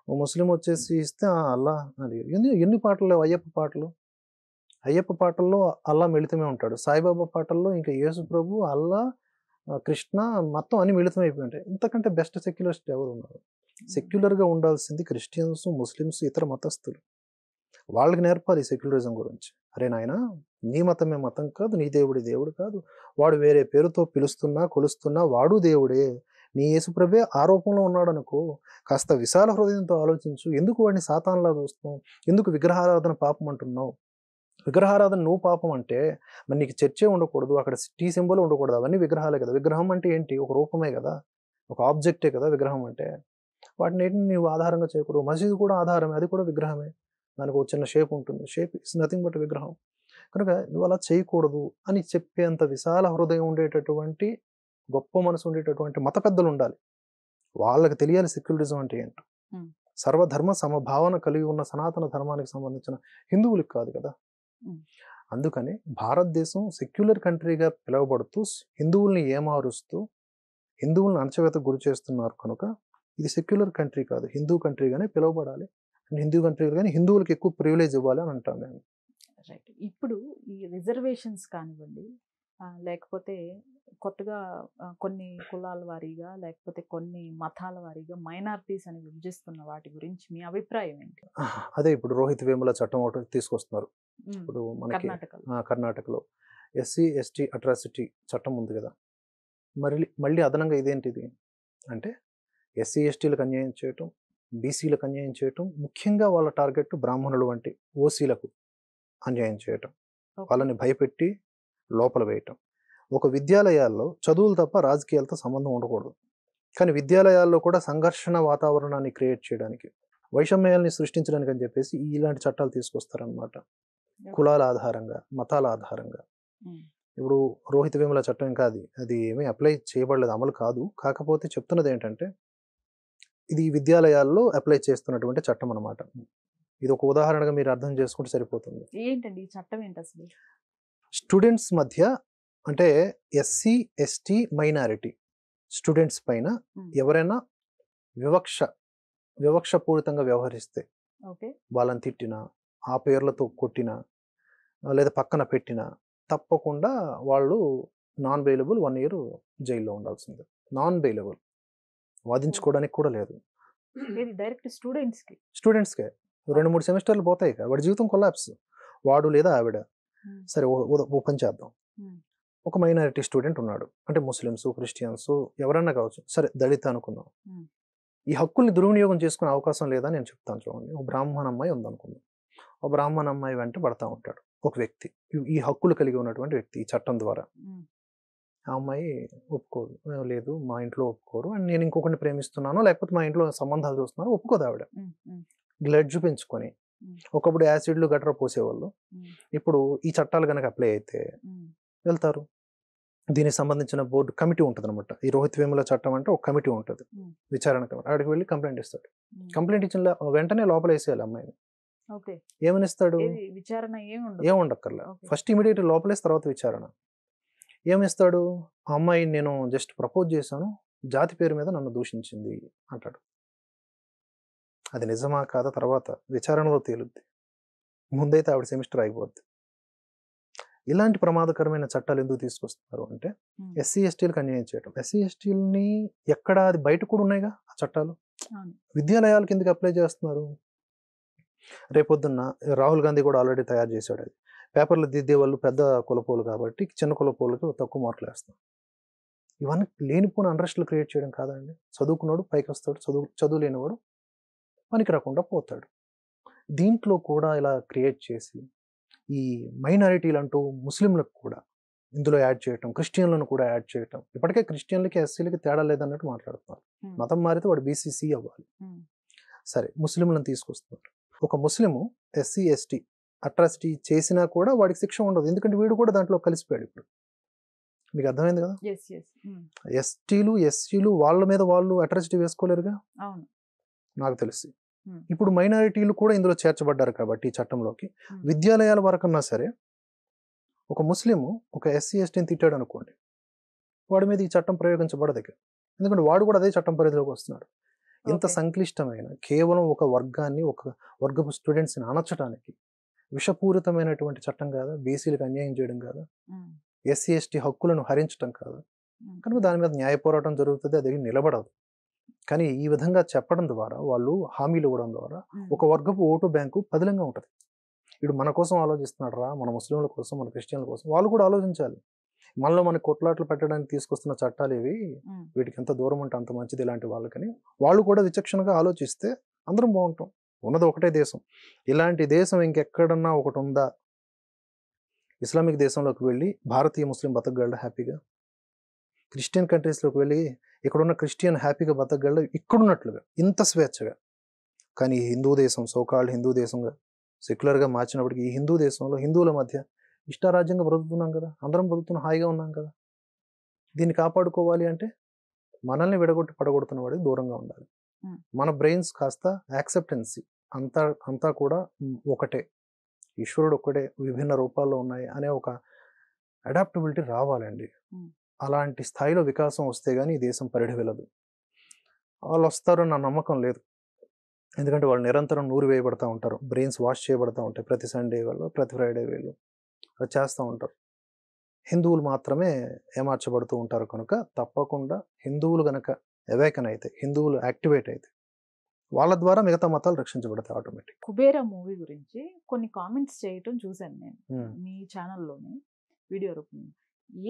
ఓ ముస్లిం వచ్చేసి ఇస్తే అల్లా అని. ఎన్ని పాటలు లేవు అయ్యప్ప పాటలు? అయ్యప్ప పాటల్లో అల్లా మిళితమే ఉంటాడు. సాయిబాబా పాటల్లో ఇంకా యేసు ప్రభు, అల్లా, కృష్ణ మొత్తం అన్ని మిళితమైపోయి ఉంటాయి. ఇంతకంటే బెస్ట్ సెక్యులరిస్ట్ ఎవరు ఉన్నారు? సెక్యులర్గా ఉండాల్సింది క్రిస్టియన్స్, ముస్లిమ్స్, ఇతర మతస్థులు. వాళ్ళకి నేర్పాలి సెక్యులరిజం గురించి. అరే నాయన, నీ మతమే మతం కాదు, నీ దేవుడి దేవుడు కాదు, వాడు వేరే పేరుతో పిలుస్తున్నా కొలుస్తున్నా వాడు దేవుడే. నీ యేసుప్రభే ఆరోపంలో ఉన్నాడు అనుకో, కాస్త విశాల హృదయంతో ఆలోచించు. ఎందుకు వాడిని సాతాన్లా చూస్తున్నావు? ఎందుకు విగ్రహారాధన పాపం అంటున్నావు? విగ్రహారాధన నువ్వు పాపం అంటే మరి నీకు చర్చే ఉండకూడదు, అక్కడ టీ సింబల్ ఉండకూడదు, అవన్నీ విగ్రహాలే కదా. విగ్రహం అంటే ఏంటి? ఒక రూపమే కదా, ఒక ఆబ్జెక్టే కదా విగ్రహం అంటే. వాటిని ఏంటి నువ్వు ఆధారంగా చేయకూడదు. మసీదు కూడా ఆధారమే, అది కూడా విగ్రహమే. దానికి ఒక చిన్న షేప్ ఉంటుంది, షేప్ ఇస్ నథింగ్ బట్ విగ్రహం. కనుక నువ్వు అలా చేయకూడదు అని చెప్పేంత విశాల హృదయం ఉండేటటువంటి, గొప్ప మనసు ఉండేటటువంటి మత పెద్దలు ఉండాలి. వాళ్ళకి తెలియాలి సెక్యులరిజం అంటే ఏంటో. సర్వధర్మ సమభావన కలిగి ఉన్న సనాతన ధర్మానికి సంబంధించిన హిందువులకు కాదు కదా. అందుకని భారతదేశం సెక్యులర్ కంట్రీగా పిలువబడుతూ హిందువుల్ని ఏమారుస్తూ హిందువులను అణచివేతకు గురి చేస్తున్నారు కనుక ఇది సెక్యులర్ కంట్రీ కాదు, హిందూ కంట్రీగానే పిలువబడాలి. హిందూ కంట్రీ కానీ హిందువులకు ఎక్కువ ప్రివిలేజ్ ఇవ్వాలి అని అంటాను నేను. రైట్. ఇప్పుడు ఈ రిజర్వేషన్స్ కానివ్వండి, లేకపోతే కొత్తగా కొన్ని కులాల వారీగా లేకపోతే కొన్ని మతాల వారీగా మైనారిటీస్ అని విభజిస్తున్న వాటి గురించి మీ అభిప్రాయం ఏంటి? అదే ఇప్పుడు రోహిత్ వేముల చట్టం ఒకటి తీసుకొస్తున్నారు. ఇప్పుడు మనకి కర్ణాటకలో. కర్ణాటకలో ఎస్సీ ఎస్టీ అట్రాసిటీ చట్టం ఉంది కదా, మళ్ళీ అదనంగా ఇదేంటిది అంటే ఎస్సీ ఎస్టీలకు అన్యాయం చేయటం, బీసీలకు అన్యాయం చేయటం, ముఖ్యంగా వాళ్ళ టార్గెట్ బ్రాహ్మణులు వంటి ఓసీలకు అన్యాయం చేయటం, వాళ్ళని భయపెట్టి లోపల వేయటం. ఒక విద్యాలయాల్లో చదువులు తప్ప రాజకీయాలతో సంబంధం ఉండకూడదు, కానీ విద్యాలయాల్లో కూడా సంఘర్షణ వాతావరణాన్ని క్రియేట్ చేయడానికి, వైషమ్యాల్ని సృష్టించడానికి అని చెప్పేసి ఇలాంటి చట్టాలు తీసుకొస్తారనమాట. కులాల ఆధారంగా, మతాల ఆధారంగా. ఇప్పుడు రోహిత్ వేముల చట్టం ఇంకా అది ఏమీ అప్లై చేయబడలేదు, అమలు కాదు. కాకపోతే చెప్తున్నది ఏంటంటే ఇది విద్యాలయాల్లో అప్లై చేస్తున్నటువంటి చట్టం అనమాట. ఇది ఒక ఉదాహరణగా మీరు అర్థం చేసుకుంటే సరిపోతుంది. ఏంటండి ఈ చట్టం ఏంటి అసలు? స్టూడెంట్స్ మధ్య అంటే ఎస్సీ ఎస్టీ మైనారిటీ స్టూడెంట్స్ పైన ఎవరైనా వివక్షపూరితంగా వ్యవహరిస్తే, వాళ్ళని తిట్టినా, ఆ పేర్లతో కొట్టినా, లేదా పక్కన పెట్టినా తప్పకుండా వాళ్ళు నాన్ బెయిలబుల్ 1 year జైల్లో ఉండాల్సిందే. నాన్ బెయిలబుల్, వాదించుకోవడానికి కూడా లేదు. డైరెక్ట్ స్టూడెంట్స్కే 2-3 సెమిస్టర్లు పోతాయి, వాడి జీవితం కొలాప్స్, వాడు లేదా ఆవిడ. సరే ఓ పని చేద్దాం, ఒక మైనారిటీ స్టూడెంట్ ఉన్నాడు, అంటే ముస్లిమ్స్, క్రిస్టియన్స్ ఎవరన్నా కావచ్చు, సరే దళిత అనుకుందాం. ఈ హక్కుల్ని దుర్వినియోగం చేసుకునే అవకాశం లేదా నేను చెప్తాను చూడండి. ఒక బ్రాహ్మణ అమ్మాయి ఉందనుకుందాం, ఒక బ్రాహ్మణ అమ్మాయి వెంట పడతా ఉంటాడు ఒక వ్యక్తి, ఈ హక్కులు కలిగి ఉన్నటువంటి వ్యక్తి, ఈ చట్టం ద్వారా. ఆ అమ్మాయి ఒప్పుకోదు, లేదు మా ఇంట్లో ఒప్పుకోరు, అండ్ నేను ఇంకొకరిని ప్రేమిస్తున్నాను, లేకపోతే మా ఇంట్లో సంబంధాలు చూస్తున్నాను, ఒప్పుకోదు ఆవిడ. గ్లడ్జ్ పెంచుకొని ఒకప్పుడు యాసిడ్లు గట్రా పోసేవాళ్ళు, ఇప్పుడు ఈ చట్టాలు కనుక అప్లై అయితే వెళ్తారు. దీనికి సంబంధించిన బోర్డు కమిటీ ఉంటుంది అనమాట. ఈ రోహిత్ వేముల చట్టం అంటే ఒక కమిటీ ఉంటుంది, విచారణ కమిటీ. ఆడికి వెళ్ళి కంప్లైంట్ ఇస్తాడు. కంప్లైంట్ ఇచ్చిన వెంటనే లోపల వేసేయాలి అమ్మాయిని. ఏమని ఇస్తాడు? విచారణ ఏముండక్కర్లా, ఫస్ట్ ఇమీడియట్ లోపలేసి తర్వాత విచారణ. ఏమిస్తాడు? ఆ అమ్మాయి నేను జస్ట్ ప్రపోజ్ చేశాను, జాతి పేరు మీద నన్ను దూషించింది అంటాడు. అది నిజమా కాదా తర్వాత విచారణలో తేలుద్ది, ముందైతే ఆవిడ సెమిస్టర్ అయిపోద్ది. ఇలాంటి ప్రమాదకరమైన చట్టాలు ఎందుకు తీసుకొస్తున్నారు అంటే ఎస్సీ ఎస్టీలకు అన్యాయం చేయటం. ఎస్సీ ఎస్టీలని ఎక్కడ, అది బయట కూడా ఉన్నాయిగా ఆ చట్టాలు, విద్యాలయాలకు ఎందుకు అప్లై చేస్తున్నారు? రేపొద్దున్న రాహుల్ గాంధీ కూడా ఆల్రెడీ తయారు చేశాడు, అది పేపర్లు దిద్దే వాళ్ళు పెద్ద కులపోలు కాబట్టి చిన్న కులపోలకు తక్కువ మార్కులు వేస్తాం. ఇవన్నీ లేనిపోయిన అండ్రెస్ట్లు క్రియేట్ చేయడం కాదండి. చదువుకున్నాడు పైకి వస్తాడు, చదువు లేనివాడు పనికి రాకుండా పోతాడు. దీంట్లో కూడా ఇలా క్రియేట్ చేసి ఈ మైనారిటీలు అంటూ ముస్లింలకు కూడా ఇందులో యాడ్ చేయటం, క్రిస్టియన్లను కూడా యాడ్ చేయటం. ఇప్పటికే క్రిస్టియన్లకి ఎస్సీలకి తేడా లేదన్నట్టు మాట్లాడుతున్నారు. మతం మారితే వాడు బీసీసీ అవ్వాలి. సరే, ముస్లింలను తీసుకొస్తున్నారు. ఒక ముస్లిము ఎస్సీ ఎస్టీ అట్రాసిటీ చేసినా కూడా వాడికి శిక్ష ఉండదు, ఎందుకంటే వీడు కూడా దాంట్లో కలిసిపోయాడు. ఇప్పుడు మీకు అర్థమైంది కదా. ఎస్టీలు ఎస్సీలు వాళ్ళ మీద వాళ్ళు అట్రాసిటీ వేసుకోలేరుగా నాకు తెలిసి. ఇప్పుడు మైనారిటీలు కూడా ఇందులో చేర్చబడ్డారు కాబట్టి ఈ చట్టంలోకి. విద్యాలయాల వరకన్నా సరే ఒక ముస్లిము ఒక ఎస్సీ ఎస్టీని తిట్టాడు అనుకోండి, వాడి మీద ఈ చట్టం ప్రయోగించబడదు, ఎందుకంటే వాడు కూడా అదే చట్టం పరిధిలోకి వస్తున్నాడు. ఇంత సంక్లిష్టమైన, కేవలం ఒక వర్గాన్ని, ఒక వర్గపు స్టూడెంట్స్ని అణచడానికి విషపూరితమైనటువంటి చట్టం కాదా? బీసీలకు అన్యాయం చేయడం కాదా? ఎస్సీ ఎస్టీ హక్కులను హరించడం కాదా? కనుక దాని మీద న్యాయ పోరాటం జరుగుతుంది, అది నిలబడదు. కానీ ఈ విధంగా చెప్పడం ద్వారా, వాళ్ళు హామీలు ఇవ్వడం ద్వారా ఒక వర్గపు ఓటు బ్యాంకు పదిలంగా ఉంటుంది. ఇప్పుడు మన కోసం ఆలోచిస్తున్నాడు రా, మన ముస్లింల కోసం, మన క్రిస్టియన్ల కోసం, వాళ్ళు కూడా ఆలోచించాలి. మనలో మనకి కొట్లాట్లు పెట్టడానికి తీసుకొస్తున్న చట్టాలు ఇవి, వీటికి ఎంత దూరం ఉంటే అంత మంచిది ఇలాంటి వాళ్ళకని వాళ్ళు కూడా విచక్షణగా ఆలోచిస్తే అందరం బాగుంటాం. ఉన్నది ఒకటే దేశం, ఇలాంటి దేశం ఇంకెక్కడన్నా ఒకటి ఉందా? ఇస్లామిక్ దేశంలోకి వెళ్ళి భారతీయ ముస్లిం బతకగలడు హ్యాపీగా? క్రిస్టియన్ కంట్రీస్లోకి వెళ్ళి ఇక్కడున్న క్రిస్టియన్ హ్యాపీగా బతకగలడు ఇక్కడున్నట్లుగా, ఇంత స్వేచ్ఛగా? కానీ ఈ హిందూ దేశం, సోకాల్డ్ హిందూ దేశంగా సెక్యులర్గా మార్చినప్పటికీ ఈ హిందూ దేశంలో హిందువుల మధ్య ఇష్టారాజ్యంగా బ్రతుకుతున్నాం కదా, అందరం బ్రతుకుతున్నాం, హాయిగా ఉన్నాం కదా. దీన్ని కాపాడుకోవాలి అంటే మనల్ని విడగొట్టి పడగొడుతున్న వాడికి దూరంగా ఉండాలి. మన బ్రెయిన్స్ కాస్త యాక్సెప్టెన్సీ, అంతా కూడా ఒకటే, ఈశ్వరుడు ఒక్కడే, విభిన్న రూపాల్లో ఉన్నాయి అనే ఒక అడాప్టబిలిటీ రావాలండి. అలాంటి స్థాయిలో వికాసం వస్తే కానీ ఈ దేశం పరిధి వెళ్ళదు. వాళ్ళు వస్తారో నా నమ్మకం లేదు, ఎందుకంటే వాళ్ళు నిరంతరం నూరు వేయబడతా ఉంటారు, బ్రెయిన్స్ వాష్ చేయబడతా ఉంటాయి. ప్రతి సండే వాళ్ళు, ప్రతి ఫ్రైడే వీళ్ళు అది చేస్తూ ఉంటారు. హిందువులు మాత్రమే ఏమార్చబడుతూ ఉంటారు కనుక తప్పకుండా హిందువులు గనక అవేకన్ అయితే, హిందువులు యాక్టివేట్ అయితే వాళ్ళ ద్వారా మిగతా మతాలు రక్షించబడతాయి ఆటోమేటిక్. కుబేర మూవీ గురించి కొన్ని కామెంట్స్ చేయటం చూశాను నేను మీ ఛానల్లోనే వీడియో రూపంలో.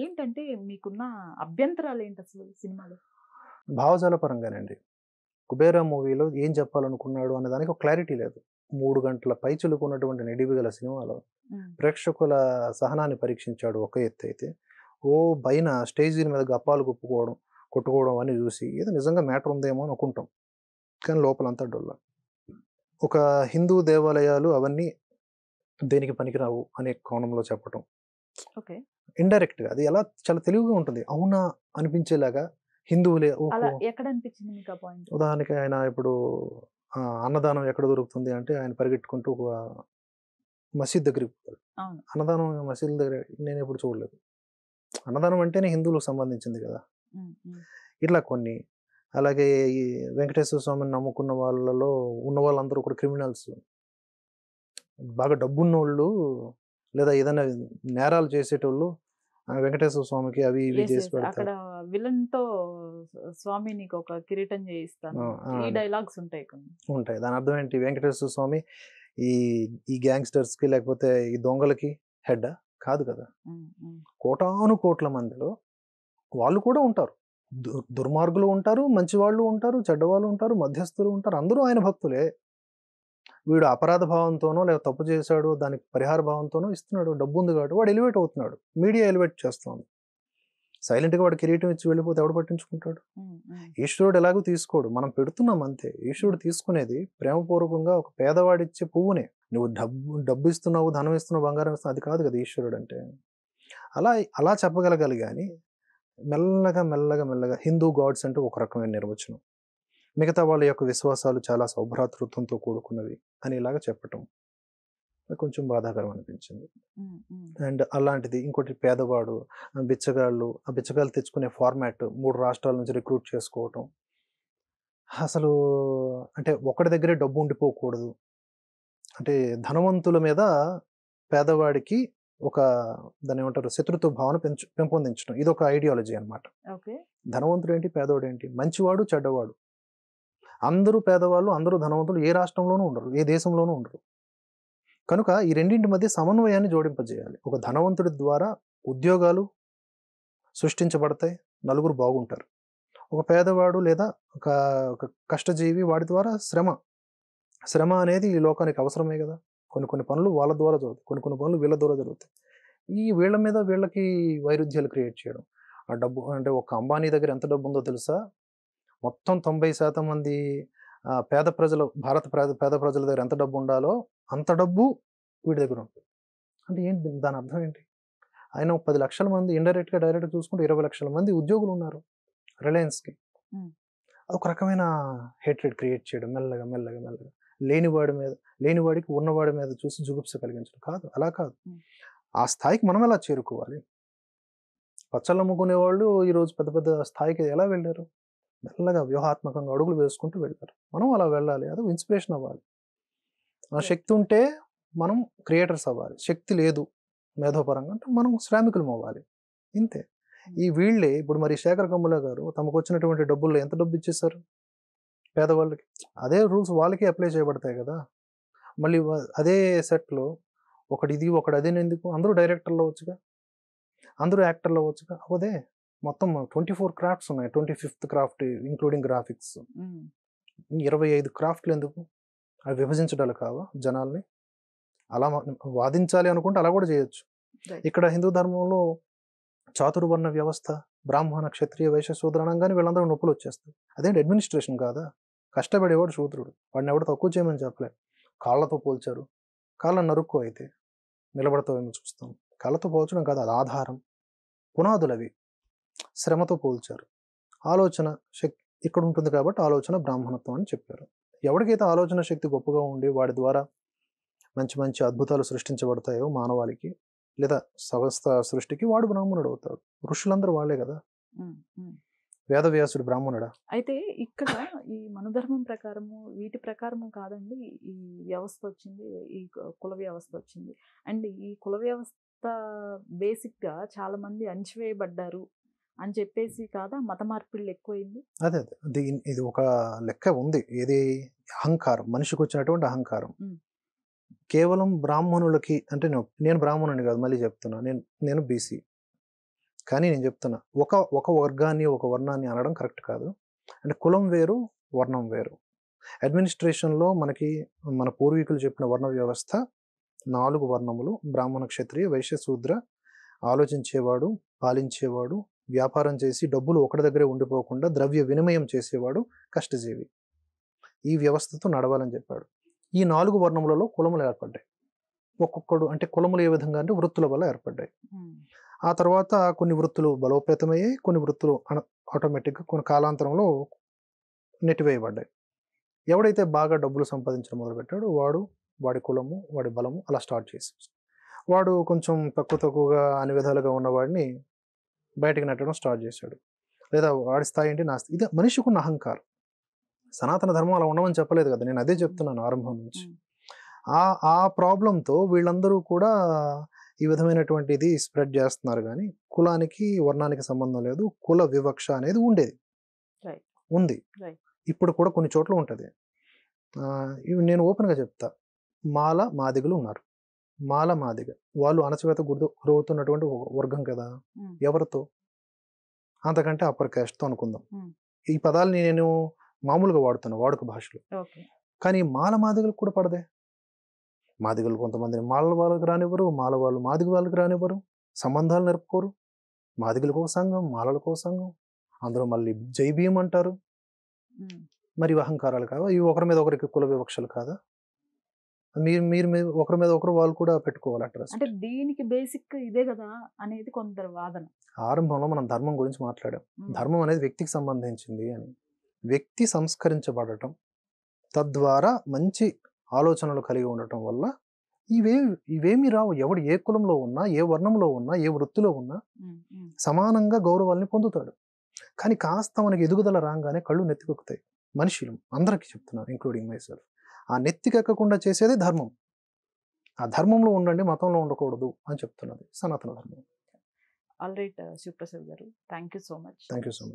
ఏంటంటే మీకున్న అభ్యంతరాలు ఏంటి అసలు సినిమాలో? భావజాల పరంగానండి. కుబేర మూవీలో ఏం చెప్పాలనుకున్నాడు అనే దానికి ఒక క్లారిటీ లేదు. 3 గంటల పైచిలుకున్నటువంటి నిడివి గల సినిమాలో ప్రేక్షకుల సహనాన్ని పరీక్షించాడు ఒక ఎత్తు అయితే, పైన స్టేజీ మీద గప్పాలు కొట్టుకోవడం అని చూసి ఏదో నిజంగా మ్యాటర్ ఉందేమో అనుకుంటాం, కానీ లోపలంతా డొల్ల. ఒక హిందూ దేవాలయాలు అవన్నీ దేనికి పనికిరావు అనే కోణంలో చెప్పటం, ఓకే, ఇండైరెక్ట్గా అది ఎలా చాలా తెలివిగా ఉంటుంది, అవునా అనిపించేలాగా హిందువులే. అలా ఎక్కడ అనిపించింది మీకు ఆ పాయింట్? ఉదాహరణకి ఆయన ఇప్పుడు అన్నదానం ఎక్కడ దొరుకుతుంది అంటే ఆయన పరిగెట్టుకుంటూ ఒక మసీద్ దగ్గరికి పోతాడు. అన్నదానం మసీదుల దగ్గర నేను ఎప్పుడు చూడలేదు. అన్నదానం అంటేనే హిందువులకు సంబంధించింది కదా. ఇట్లా కొన్ని. అలాగే ఈ వెంకటేశ్వర స్వామిని నమ్ముకున్న వాళ్ళలో ఉన్న వాళ్ళందరూ కూడా క్రిమినల్స్, బాగా డబ్బున్నోళ్ళు లేదా ఏదైనా నేరాలు చేసేటోళ్ళు వెంకటేశ్వర స్వామికి అవి ఇవి చేసి అక్కడ పెడతారు. విలన్ తో స్వామి నీకు ఒక కిరీటం చేయిస్తాను, ఈ డైలాగ్స్ ఉంటాయి కొన్ని. ఉంటాయి. దాని అర్థం ఏంటి? వెంకటేశ్వర స్వామి ఈ గ్యాంగ్స్టర్స్ కి లేకపోతే ఈ దొంగలకి హెడ్ కాదు కదా. కోటాను కోట్ల మందిలో వాళ్ళు కూడా ఉంటారు, దుర్మార్గులు ఉంటారు, మంచి వాళ్ళు ఉంటారు, చెడ్డవాళ్ళు ఉంటారు, మధ్యస్థులు ఉంటారు, అందరూ ఆయన భక్తులే. వీడు అపరాధ భావంతోనో లేదా తప్పు చేశాడు దానికి పరిహార భావంతోనో ఇస్తున్నాడు, డబ్బు ఉంది కాబట్టి వాడు ఎలివేట్ అవుతున్నాడు, మీడియా ఎలివేట్ చేస్తుంది. సైలెంట్గా వాడు కిరీటం ఇచ్చి వెళ్ళిపోతే ఎవడు పట్టించుకుంటాడు? ఈశ్వరుడు ఎలాగో తీసుకోడు, మనం పెడుతున్నాం అంతే. ఈశ్వరుడు తీసుకునేది ప్రేమపూర్వకంగా ఒక పేదవాడిచ్చే పువ్వునే. నువ్వు డబ్బు ఇస్తున్నావు, ధనం ఇస్తున్నావు, బంగారం ఇస్తున్నావు, అది కాదు కదా ఈశ్వరుడు అంటే. అలా చెప్పగలగాలి. కానీ మెల్లగా మెల్లగా మెల్లగా హిందూ గాడ్స్ అంటే ఒక రకమైన నిర్వచనం, మిగతా వాళ్ళ యొక్క విశ్వాసాలు చాలా సౌభ్రాతృత్వంతో కూడుకున్నవి అని ఇలాగా చెప్పటం కొంచెం బాధాకరం అనిపించింది. అండ్ అలాంటిది ఇంకోటి పేదవాడు, బిచ్చగాళ్ళు, ఆ బిచ్చగాళ్ళు తెచ్చుకునే ఫార్మాట్ 3 రాష్ట్రాల నుంచి రిక్రూట్ చేసుకోవటం, అసలు అంటే ఒకటి దగ్గరే డబ్బు ఉండిపోకూడదు, అంటే ధనవంతుల మీద పేదవాడికి ఒక దాన్ని ఏమంటారు శత్రుత్వ భావన పెంపొందించడం, ఇది ఒక ఐడియాలజీ అనమాట. ధనవంతుడు ఏంటి, పేదవాడు ఏంటి, మంచివాడు చెడ్డవాడు, అందరూ పేదవాళ్ళు, అందరూ ధనవంతులు ఏ రాష్ట్రంలోనూ ఉండరు, ఏ దేశంలోనూ ఉండరు. కనుక ఈ రెండింటి మధ్య సమన్వయాన్ని జోడింపజేయాలి. ఒక ధనవంతుడి ద్వారా ఉద్యోగాలు సృష్టించబడతాయి, నలుగురు బాగుంటారు. ఒక పేదవాడు లేదా ఒక కష్టజీవి వాడి ద్వారా శ్రమ అనేది ఈ లోకానికి అవసరమే కదా. కొన్ని పనులు వాళ్ళ ద్వారా జరుగుతాయి, కొన్ని పనులు వీళ్ళ ద్వారా జరుగుతాయి. ఈ వీళ్ళ మీద వీళ్ళకి వైరుధ్యాలు క్రియేట్ చేయడం. ఆ డబ్బు అంటే ఒక అంబానీ దగ్గర ఎంత డబ్బు ఉందో తెలుసా? మొత్తం 90% మంది భారత పేద ప్రజల దగ్గర ఎంత డబ్బు ఉండాలో అంత డబ్బు వీడి దగ్గర ఉంటుంది. అంటే ఏంటి దాని అర్థం ఏంటి? ఆయన 10 లక్షల మంది ఇండైరెక్ట్గా డైరెక్ట్గా చూసుకుంటే 20 లక్షల మంది ఉద్యోగులు ఉన్నారు రిలయన్స్కి. ఒక రకమైన హేట్రెడ్ క్రియేట్ చేయడం, మెల్లగా మెల్లగా మెల్లగా లేనివాడికి ఉన్నవాడి మీద చూసి జుగుప్స కలిగించడం కాదు, అలా కాదు. ఆ స్థాయికి మనం ఎలా చేరుకోవాలి? పచ్చళ్ళు అమ్ముకునే వాళ్ళు ఈరోజు పెద్ద పెద్ద స్థాయికి ఎలా వెళ్ళారు? మెల్లగా వ్యూహాత్మకంగా అడుగులు వేసుకుంటూ వెళ్తారు. మనం అలా వెళ్ళాలి, అది ఇన్స్పిరేషన్ అవ్వాలి. ఆ శక్తి ఉంటే మనం క్రియేటర్స్ అవ్వాలి, శక్తి లేదు మేధోపరంగా అంటే మనం శ్రామికులం అవ్వాలి, ఇంతే. ఈ వీళ్ళే ఇప్పుడు మరి శేఖర్ కమ్ముల గారు తమకు వచ్చినటువంటి డబ్బుల్లో ఎంత డబ్బు ఇచ్చేశారు పేదవాళ్ళకి? అదే రూల్స్ వాళ్ళకి అప్లై చేయబడతాయి కదా. మళ్ళీ అదే సెట్లో ఒకటి అది ఎందుకు? అందరూ డైరెక్టర్లు అవ్వచ్చుగా, అందరూ యాక్టర్లు అవ్వచ్చుగా. అవ్వదే. మొత్తం 24 క్రాఫ్ట్స్ ఉన్నాయి, 25th క్రాఫ్ట్ ఇంక్లూడింగ్ గ్రాఫిక్స్. 25 క్రాఫ్ట్లు ఎందుకు? అవి విభజించడాలు కావా జనాల్ని? అలా వాదించాలి అనుకుంటే అలా కూడా చేయొచ్చు. ఇక్కడ హిందూ ధర్మంలో చాతుర్వర్ణ వ్యవస్థ, బ్రాహ్మణ క్షత్రియ వైశ్య శూద్ర అనగానే వీళ్ళందరూ నొప్పులు వచ్చేస్తాయి. అదేంటి అడ్మినిస్ట్రేషన్ కాదా? కష్టపడేవాడు శూద్రుడు, వాడిని ఎవడు తక్కువ చేయమని చెప్పలేదు. కాళ్ళతో పోల్చారు, కాళ్ళని నరుక్కో అయితే నిలబడతావేమో చూస్తాం. కాళ్ళతో పోల్చడం కాదు, అది ఆధారం, పునాదులు అవి. శ్రమతో పోల్చారు. ఆలోచన శక్తి ఇక్కడ ఉంటుంది కాబట్టి ఆలోచన బ్రాహ్మణత్వం అని చెప్పారు. ఎవరికైతే ఆలోచన శక్తి గొప్పగా ఉండి వాడి ద్వారా మంచి మంచి అద్భుతాలు సృష్టించబడతాయో మానవాళికి లేదా సమస్త సృష్టికి, వాడు బ్రాహ్మణుడు అవుతాడు. ఋషులందరూ వాళ్ళే కదా. వేదవ్యాసుడు బ్రాహ్మణుడా? అయితే ఇక్కడ ఈ మనధర్మం ప్రకారము వీటి ప్రకారము కాదండి ఈ వ్యవస్థ వచ్చింది, ఈ కుల వ్యవస్థ వచ్చింది. అండ్ ఈ కుల వ్యవస్థ అంత బేసిక్గా చాలా మంది అణచివేయబడ్డారు అని చెప్పేసి కాదా మత మార్పిళ్ళు ఎక్కువైంది? అదే ఇది ఒక లెక్క ఉంది. ఏది అహంకారం, మనిషికి వచ్చినటువంటి అహంకారం. కేవలం బ్రాహ్మణులకి అంటే నేను బ్రాహ్మణుని కాదు, మళ్ళీ చెప్తున్నా, నేను బీసీ. కానీ నేను చెప్తున్నా, ఒక వర్గాన్ని ఒక వర్ణాన్ని అనడం కరెక్ట్ కాదు. అంటే కులం వేరు, వర్ణం వేరు. అడ్మినిస్ట్రేషన్లో మనకి మన పూర్వీకులు చెప్పిన వర్ణ వ్యవస్థ 4 వర్ణములు: బ్రాహ్మణ, క్షత్రియ, వైశ్య, శూద్ర. ఆలోచించేవాడు, పాలించేవాడు, వ్యాపారం చేసి డబ్బులు ఒకటి దగ్గరే ఉండిపోకుండా ద్రవ్య వినిమయం చేసేవాడు కష్టజీవి. ఈ వ్యవస్థతో నడవాలని చెప్పాడు. ఈ 4 వర్ణములలో కులములు ఏర్పడ్డాయి. ఒక్కొక్కడు అంటే కులములు ఏ విధంగా అంటే వృత్తుల వల్ల ఏర్పడ్డాయి. ఆ తర్వాత కొన్ని వృత్తులు బలోపేతమయ్యాయి, కొన్ని వృత్తులు ఆటోమేటిక్గా కొన్ని కాలాంతరంలో నెట్టివేయబడ్డాయి. ఎవడైతే బాగా డబ్బులు సంపాదించడం మొదలుపెట్టాడో వాడి కులము, వాడి బలము అలా స్టార్ట్ చేసి, వాడు కొంచెం తక్కువగా అన్ని విధాలుగా ఉన్నవాడిని బయటకు నెట్టడం స్టార్ట్ చేశాడు. లేదా వాడి స్థాయి ఏంటి, నా స్థాయి. ఇది మనిషికి ఉన్న అహంకారం. సనాతన ధర్మం అలా ఉండమని చెప్పలేదు కదా, నేను అదే చెప్తున్నాను ఆరంభం నుంచి. ఆ ప్రాబ్లంతో వీళ్ళందరూ కూడా ఈ విధమైనటువంటిది స్ప్రెడ్ చేస్తున్నారు. కానీ కులానికి వర్ణానికి సంబంధం లేదు. కుల వివక్ష అనేది ఉండేది, ఉంది, ఇప్పుడు కూడా కొన్ని చోట్ల ఉంటుంది. ఇవి నేను ఓపెన్గా చెప్తా. మాదిగలు ఉన్నారు. మాదిగ వాళ్ళు అణచివేత గురవుతున్నటువంటి వర్గం కదా. ఎవరితో? అంతకంటే అప్పర్ క్యాస్ట్తో అనుకుందాం. ఈ పదాలని నేను మామూలుగా వాడుతున్నా, వాడుక భాషలో. కానీ మాదిగలకు కూడా పడదే. మాదిగలు కొంతమందిని మాల వాళ్ళకి రానివ్వరు, మాల వాళ్ళు మాదిగ వాళ్ళకి రానివ్వరు, సంబంధాలు నెరుపుకోరు. మాదిగలకు ఒక సంఘం, మాలలకు ఒక సంఘం, అందులో మళ్ళీ జై భీమ్ అంటారు. మరి అహంకారాలు కావా ఇవి? ఒకరి మీద ఒకరికి కుల వివక్షలు కాదా? మీరు ఒకరి మీద ఒకరు వాళ్ళు కూడా పెట్టుకోవాలి. అంటే దీనికి బేసిక్ ఇదే కదా అనేది కొందరు వాదన. ఆరంభంలో మనం ధర్మం గురించి మాట్లాడాం. ధర్మం అనేది వ్యక్తికి సంబంధించింది అని. వ్యక్తి సంస్కరించబడటం, తద్వారా మంచి ఆలోచనలు కలిగి ఉండటం వల్ల ఇవేమి రావు. ఎవడు ఏ కులంలో ఉన్నా, ఏ వర్ణంలో ఉన్నా, ఏ వృత్తిలో ఉన్నా సమానంగా గౌరవాల్ని పొందుతాడు. కానీ కాస్త మనకి ఎదుగుదల రాగానే కళ్ళు నెత్తికెక్కుతాయి. మనుషులు అందరికీ చెప్తున్నాను, ఇంక్లూడింగ్ మై సెల్ఫ్. ఆ నెత్తికెక్కకుండా చేసేది ధర్మం. ఆ ధర్మంలో ఉండండి, మతంలో ఉండకూడదు అని చెప్తున్నది సనాతన ధర్మం. ఆల్ రైట్ శివప్రసాద్ గారు, thank you so much. Thank you so much.